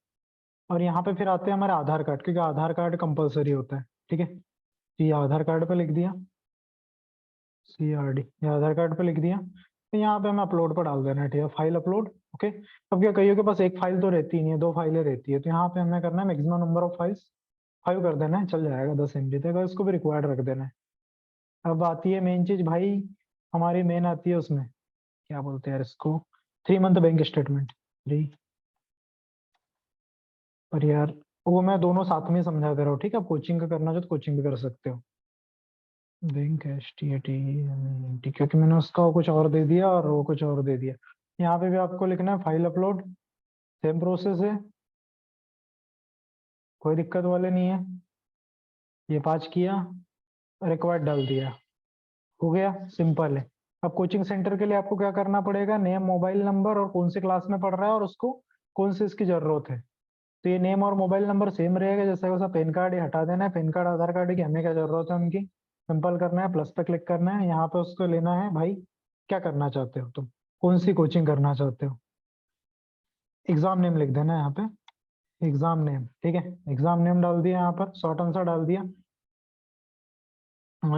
Speaker 1: और यहाँ पे फिर आते हैं हमारे आधार कार्ड, क्योंकि आधार कार्ड कंपलसरी होता है, ठीक है। तो ये आधार कार्ड पे लिख दिया, CRD, ये आधार कार्ड पे लिख दिया। तो यहाँ पे हमें अपलोड पर डाल देना है, ठीक है, फाइल अपलोड। ओके, अब क्या, कईयों के पास एक फाइल तो रहती नहीं है, 2 फाइलें रहती है, तो यहाँ पे हमें करना है मैक्सिमम नंबर ऑफ फाइल्स 5 कर देना है, चल जाएगा 10 MB तक, और इसको भी रिक्वायर्ड रख देना है। अब आती है मेन चीज भाई, हमारी मेन आती है उसमें, क्या बोलते हैं यार इसको, 3 मंथ बैंक स्टेटमेंट। 3, पर यार वो मैं दोनों साथ में समझा दे रहा हूँ, ठीक है। आप कोचिंग का करना चाहो तो कोचिंग भी कर सकते हो। बैंक STAT, क्योंकि मैंने उसका कुछ और दे दिया और वो कुछ और दे दिया। यहाँ पे भी आपको लिखना है फाइल अपलोड, सेम प्रोसेस है, कोई दिक्कत वाले नहीं है। ये 5 किया, रिक्वायर्ड डाल दिया, हो गया, सिंपल है। अब कोचिंग सेंटर के लिए आपको क्या करना पड़ेगा, नेम, मोबाइल नंबर, और कौन से क्लास में पढ़ रहा है और उसको कौन सी इसकी जरूरत है। तो ये नेम और मोबाइल नंबर सेम रहेगा, जैसे वैसा पैन कार्ड ये हटा देना है, पैन कार्ड आधार कार्ड की हमें क्या जरूरत है उनकी। सिंपल करना है, प्लस पे क्लिक करना है, यहाँ पे उसको लेना है भाई, क्या करना चाहते हो तुम, कौन सी कोचिंग करना चाहते हो। एग्जाम नेम लिख देना है यहाँ पे, एग्जाम नेम, ठीक है। एग्जाम नेम डाल दिया, यहाँ पर शॉर्ट आंसर डाल दिया।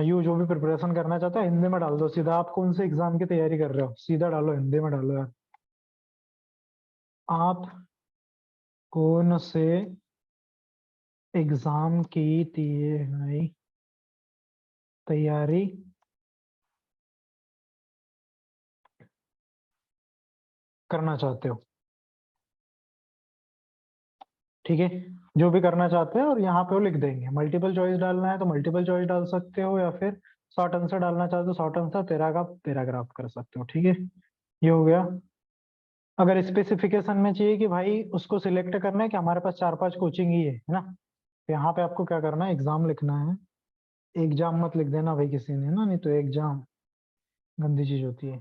Speaker 1: यू जो भी प्रिपरेशन करना चाहता है हिंदी में डाल दो सीधा, आप कौन से एग्जाम की तैयारी कर रहे हो सीधा डालो, हिंदी में डालो यार। आप कौन से एग्जाम की तैयारी तैयारी करना चाहते हो, ठीक है, जो भी करना चाहते हैं और यहाँ पे वो लिख देंगे। मल्टीपल चॉइस डालना है तो मल्टीपल चॉइस डाल सकते हो, या फिर शॉर्ट आंसर डालना चाहते हो शॉर्ट आंसर, पैराग्राफ पैराग्राफ कर सकते हो, ठीक है। ये हो गया। अगर स्पेसिफिकेशन में चाहिए कि भाई उसको सिलेक्ट करना है कि हमारे पास 4-5 कोचिंग ही है ना, तो यहाँ पे आपको क्या करना है, एग्जाम लिखना है। एग्जाम मत लिख देना भाई किसी ने ना, नहीं तो एग्जाम गंदी चीज होती है।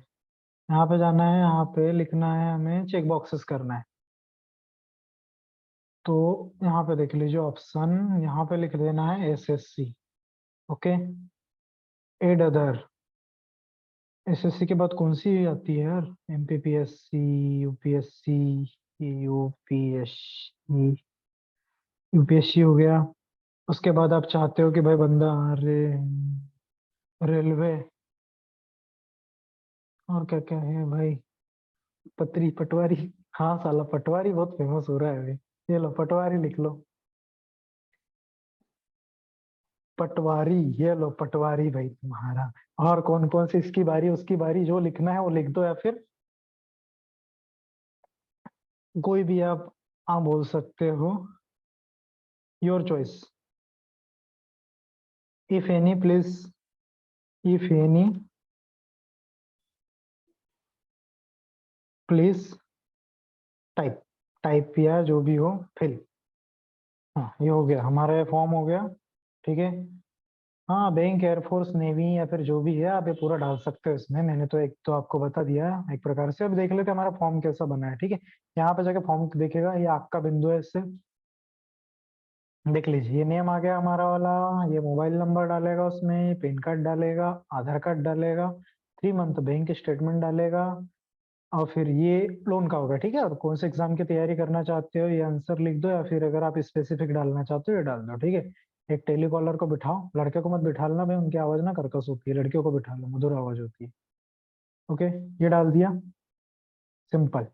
Speaker 1: यहाँ पे जाना है, यहाँ पे लिखना है, हमें चेक बॉक्सेस करना है। तो यहाँ पे देख लीजिए ऑप्शन, यहाँ पे लिख देना है SSC. Okay, add other. SSC के बाद कौन सी आती है यार, एमपीपीएससी, यूपीएससी, यूपीएससी, यूपीएससी हो गया। उसके बाद आप चाहते हो कि भाई बंदा रेलवे, और क्या क्या है भाई, पतरी पटवारी। हाँ साला पटवारी बहुत फेमस हो रहा है अभी। ये लो पटवारी लिख लो, पटवारी, ये लो पटवारी भाई तुम्हारा। और कौन कौन सी इसकी बारी उसकी बारी, जो लिखना है वो लिख दो, या फिर कोई भी आप बोल सकते हो, your choice. If any please, if any please type, type या जो भी हो फिल। हाँ ये हो गया, हमारा ये फॉर्म हो गया, ठीक है। हाँ बैंक, एयरफोर्स, नेवी या फिर जो भी है आप ये पूरा डाल सकते हो इसमें। मैंने तो एक तो आपको बता दिया एक प्रकार से। अब देख लेते हैं हमारा फॉर्म कैसा बना है, ठीक है। यहाँ पे जाके फॉर्म देखेगा, ये आपका बिंदु है, इससे देख लीजिए ये नेम आ गया हमारा वाला। ये मोबाइल नंबर डालेगा उसमें, पैन कार्ड डालेगा, आधार कार्ड डालेगा, 3 मंथ बैंक स्टेटमेंट डालेगा, और फिर ये लोन का होगा, ठीक है। और कौन से एग्जाम की तैयारी करना चाहते हो ये आंसर लिख दो, या फिर अगर आप स्पेसिफिक डालना चाहते हो ये डाल दो, ठीक है। एक टेलीकॉलर को बिठाओ, लड़के को मत बिठाना भाई, उनकी आवाज ना कर्कश होती है, लड़कियों को बिठा लो, मधुर आवाज होती है। ओके, ये डाल दिया, सिंपल।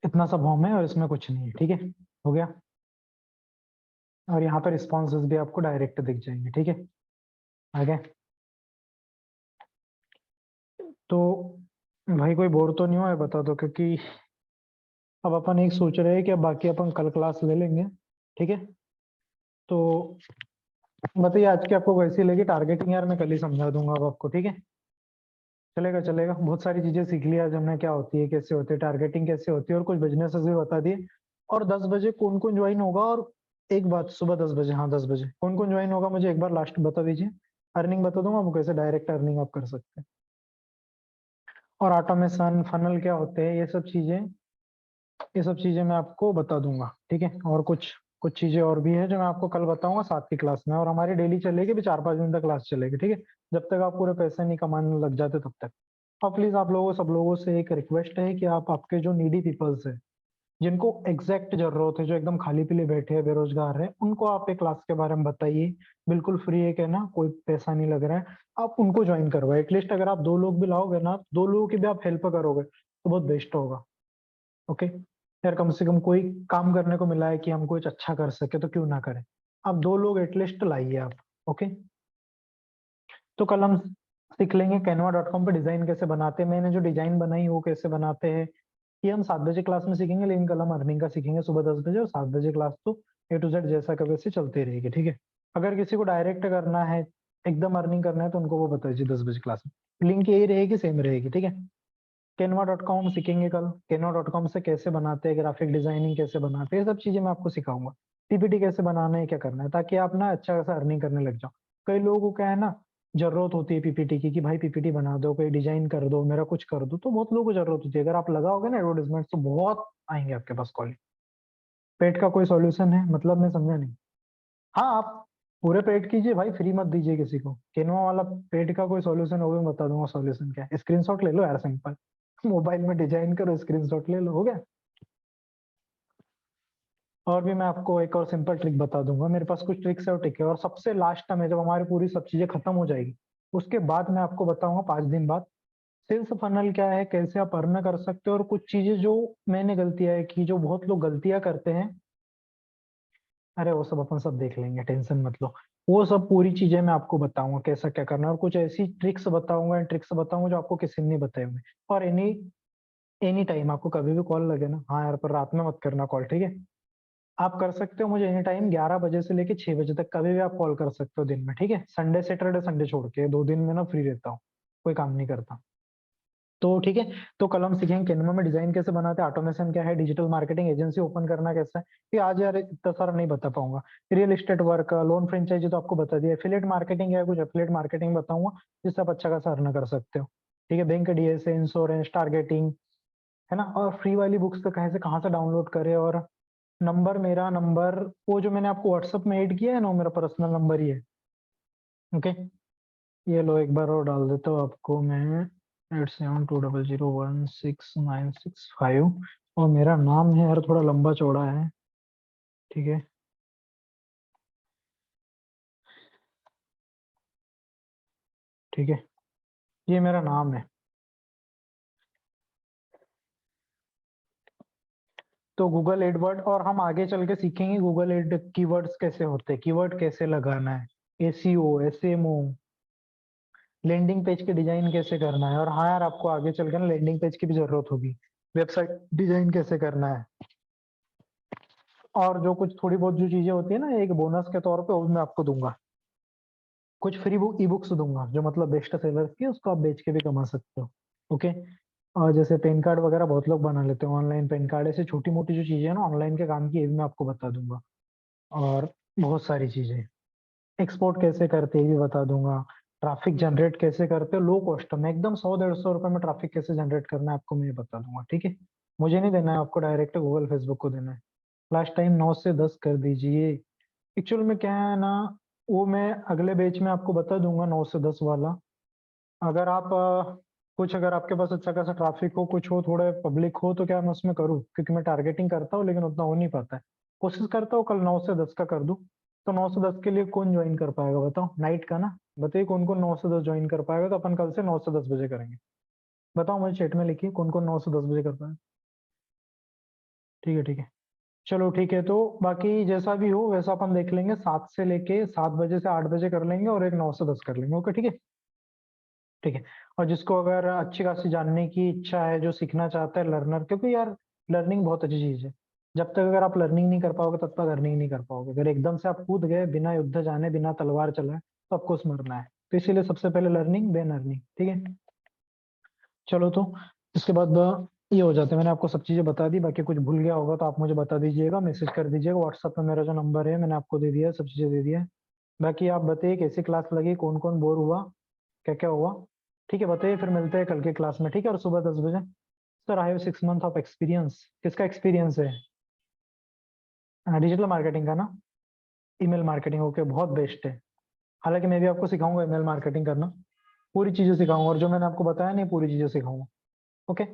Speaker 1: इतना सा फॉर्म है और इसमें कुछ नहीं है, ठीक है, हो गया। और यहाँ पर रिस्पॉन्सेज भी आपको डायरेक्ट दिख जाएंगे, ठीक है। आगे तो भाई कोई बोर तो नहीं हुआ है, बता दो, क्योंकि अब अपन एक सोच रहे हैं कि अब बाकी अपन कल क्लास ले लेंगे, ठीक है। तो बताइए आज की आपको कैसी लगी टारगेटिंग, यार मैं कल ही समझा दूंगा अब आपको, ठीक है। चलेगा चलेगा, बहुत सारी चीजें सीख लिया आज हमने, क्या होती है, कैसे होती है टारगेटिंग, कैसे होती है, और कुछ बिजनेस भी बता दिए। और 10 बजे कौन कौन ज्वाइन होगा, और एक बात, सुबह 10 बजे, हाँ 10 बजे कौन कौन ज्वाइन होगा मुझे एक बार लास्ट बता दीजिए। अर्निंग बता दूंगा वो कैसे डायरेक्ट अर्निंग आप कर सकते हैं, और ऑटोमेशन फनल क्या होते हैं, ये सब चीजें मैं आपको बता दूंगा, ठीक है। और कुछ कुछ चीजें और भी है जो मैं आपको कल बताऊंगा साथ की क्लास में। और हमारी डेली चलेगी भी 4-5 दिन तक क्लास चलेगी, ठीक है। जब तक आप पूरे पैसे नहीं कमाने लग जाते तब तक। और प्लीज आप लोगों सब लोगों से एक रिक्वेस्ट है कि आप आपके जो नीडी पीपल्स है, जिनको एग्जैक्ट जरूरत है, जो एकदम खाली पीले बैठे हैं, बेरोजगार है, उनको आप एक क्लास के बारे में बताइए। बिल्कुल फ्री है, कहना कोई पैसा नहीं लग रहा है। आप उनको ज्वाइन करवाए, एटलीस्ट अगर आप 2 लोग भी लाओगे ना, 2 लोगों की भी आप हेल्प करोगे तो बहुत बेस्ट होगा। ओके यार, कम से कम कोई काम करने को मिला है कि हम कुछ अच्छा कर सके तो क्यों ना करें। आप 2 लोग एटलीस्ट लाइए आप। ओके, तो कल हम सीख लेंगे canva.com पे डिजाइन कैसे बनाते हैं। मैंने जो डिजाइन बनाई वो कैसे बनाते हैं, ये हम 7 बजे क्लास में सीखेंगे। लेकिन कल हम अर्निंग का सीखेंगे सुबह 10 बजे, और 7 बजे क्लास तो A to Z जैसा कभी से चलती रहेगी, ठीक है। अगर किसी को डायरेक्ट करना है, एकदम अर्निंग करना है, तो उनको वो बता दीजिए 10 बजे क्लास में। लिंक यही रहेगी, सेम रहेगी, ठीक है। canva.com हम सीखेंगे कल। canva.com से कैसे बनाते हैं, ग्राफिक डिजाइनिंग कैसे बनाते हैं, ये सब चीजें मैं आपको सिखाऊंगा। पीपीटी कैसे बनाना है, क्या करना है, ताकि आप ना अच्छा खासा अर्निंग करने लग जाओ। कई लोगों को क्या है ना, जरूरत होती है पीपीटी की, कि भाई पीपीटी बना दो, कोई डिजाइन कर दो, मेरा कुछ कर दो, तो बहुत लोगों को जरूरत होती है। अगर आप लगाओगे ना एडवर्टाइजमेंट तो बहुत आएंगे आपके पास कॉल। पेट का कोई सॉल्यूशन है, मतलब मैं समझा नहीं। हाँ आप पूरे पेट कीजिए भाई, फ्री मत दीजिए किसी को। केनवा वाला पेट का कोई सॉल्यूशन हो, मैं बता दूंगा सॉल्यूशन क्या है। स्क्रीनशॉट ले लो यार, सिंपल। मोबाइल में डिजाइन करो, स्क्रीनशॉट ले लो, हो गया। और भी मैं आपको एक और सिंपल ट्रिक बता दूंगा, मेरे पास कुछ ट्रिक्स है और टिक है। और सबसे लास्ट में जब हमारी पूरी सब चीजें खत्म हो जाएगी, उसके बाद मैं आपको बताऊंगा 5 दिन बाद सेल्स फनल क्या है, कैसे आप अर्न कर सकते हो। और कुछ चीजें जो मैंने गलतियां है की, जो बहुत लोग गलतियां करते हैं, अरे वो सब अपन सब देख लेंगे, टेंशन मत लो। वो सब पूरी चीजें मैं आपको बताऊंगा कैसा क्या करना है, और कुछ ऐसी ट्रिक्स बताऊंगा जो आपको किसी ने नहीं बताए हुए। और एनी एनी टाइम आपको कभी भी कॉल लगे ना, हाँ यार पर रात में मत करना कॉल, ठीक है। आप कर सकते हो मुझे एनी टाइम 11 बजे से लेके 6 बजे तक कभी भी आप कॉल कर सकते हो दिन में, ठीक है। संडे सैटरडे संडे छोड़ के 2 दिन में ना फ्री रहता हूँ, कोई काम नहीं करता। तो ठीक है। तो कल हम सीखेंगे कैनवा में डिजाइन कैसे बनाते हैं, ऑटोमेशन क्या है, डिजिटल मार्केटिंग एजेंसी ओपन करना कैसा है। ये आज यार इतना सारा नहीं बता पाऊंगा। Real estate work, loan franchise तो आपको बता दिया। एफिलिएट मार्केटिंग है, कुछ एफिलिएट मार्केटिंग बताऊंगा जिससे आप अच्छा खासा अर्न कर सकते हो, ठीक है। बैंक डीएसए, इंश्योरेंस, टारगेटिंग, है ना। और फ्री वाली बुक्स तो कहाँ से डाउनलोड करें। और मेरा नंबर वो जो मैंने आपको व्हाट्सएप में ऐड किया है ना, वो मेरा पर्सनल नंबर ही है। ओके, ये लो एक बार और डाल देता हूँ आपको मैं, 8720016965। और मेरा नाम है यार, थोड़ा लंबा चौड़ा है, ठीक है। ठीक है, ये मेरा नाम है। तो गूगल एडवर्ड, और हम आगे चल के सीखेंगे गूगल एड कीवर्ड्स कैसे होते हैं, कीवर्ड कैसे लगाना है, एसीओ, एसएमओ, लैंडिंग पेज के डिजाइन कैसे करना है। और हाँ यार, आपको आगे चल के ना लैंडिंग पेज की भी जरूरत होगी, वेबसाइट डिजाइन कैसे करना है। और जो कुछ थोड़ी बहुत जो चीजें होती है ना, एक बोनस के तौर पे वो भी मैं आपको दूंगा। कुछ फ्री बुक ई बुक्स दूंगा जो मतलब बेस्ट सेलर्स की, उसको आप बेच के भी कमा सकते हो। ओके। और जैसे पेन कार्ड वगैरह बहुत लोग बना लेते हैं, ऑनलाइन पेन कार्ड, ऐसे छोटी मोटी जो चीजें हैं ना ऑनलाइन के काम की, ये भी मैं आपको बता दूंगा। और बहुत सारी चीजें, एक्सपोर्ट कैसे करते हैं ये भी बता दूंगा। ट्रैफिक जनरेट कैसे करते हो लो कॉस्ट में, एकदम 100-150 रुपए में ट्रैफिक कैसे जनरेट करना है आपको मैं ये बता दूंगा, ठीक है। मुझे नहीं देना है आपको, डायरेक्ट गूगल फेसबुक को देना है। लास्ट टाइम 9 से 10 कर दीजिए। एक्चुअल में क्या है ना, वो मैं अगले बैच में आपको बता दूंगा 9 से 10 वाला। अगर आप कुछ अगर आपके पास अच्छा खासा ट्रैफिक हो, कुछ हो, थोड़े पब्लिक हो, तो क्या मैं उसमें करूँ, क्योंकि मैं टारगेटिंग करता हूँ लेकिन उतना हो नहीं पाता है। कोशिश करता हूँ कल 9 से 10 का कर दूं। तो 9 से 10 के लिए कौन ज्वाइन कर पाएगा बताओ, नाइट का ना। बताइए कौन कौन 9 से 10 ज्वाइन कर पाएगा, तो अपन कल से 9 से 10 बजे करेंगे। बताओ मुझे चैट में लिखिए कौन कौन 9 से 10 बजे कर पाएगा। ठीक है, ठीक है। चलो ठीक है, तो बाकी जैसा भी हो वैसा अपन देख लेंगे, 7 बजे से 8 बजे कर लेंगे, और एक 9 से 10 कर लेंगे। ओके, ठीक है। ठीक है। और जिसको अगर अच्छी खासी जानने की इच्छा है, जो सीखना चाहता है लर्नर, क्योंकि यार लर्निंग बहुत अच्छी चीज है। जब तक अगर आप लर्निंग नहीं कर पाओगे तब तक अर्निंग नहीं कर पाओगे। अगर एकदम से आप कूद गए बिना युद्ध जाने, बिना तलवार चलाए, तो आपको मरना है। तो इसीलिए सबसे पहले लर्निंग देन अर्निंग, ठीक है। चलो तो इसके बाद ये हो जाते हैं, मैंने आपको सब चीजें बता दी। बाकी कुछ भूल गया होगा तो आप मुझे बता दीजिएगा, मैसेज कर दीजिएगा व्हाट्सएप पे। मेरा जो नंबर है मैंने आपको दे दिया है, सब चीजें दे दिया है। बाकी आप बताइए कैसी क्लास लगी, कौन कौन बोर हुआ, क्या क्या हुआ। ठीक है, बताइए, फिर मिलते हैं कल के क्लास में, ठीक है। और सुबह 10 बजे। Sir I have 6 month of experience. किसका एक्सपीरियंस है? डिजिटल मार्केटिंग का ना, ईमेल मार्केटिंग, ओके, बहुत बेस्ट है। हालांकि मैं भी आपको सिखाऊंगा ईमेल मार्केटिंग करना, पूरी चीजें सिखाऊंगा, और जो मैंने आपको बताया नहीं पूरी चीजें सिखाऊंगा। ओके।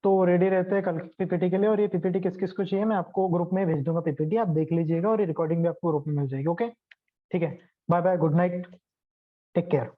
Speaker 1: तो रेडी रहते हैं कल पीपीटी के लिए। और ये पीपीटी किस किस को चाहिए मैं आपको ग्रुप में भेज दूंगा, पीपीटी आप देख लीजिएगा, और ये रिकॉर्डिंग भी आपको ग्रुप में मिल जाएगी। ओके, ठीक है। Bye bye, good night, take care.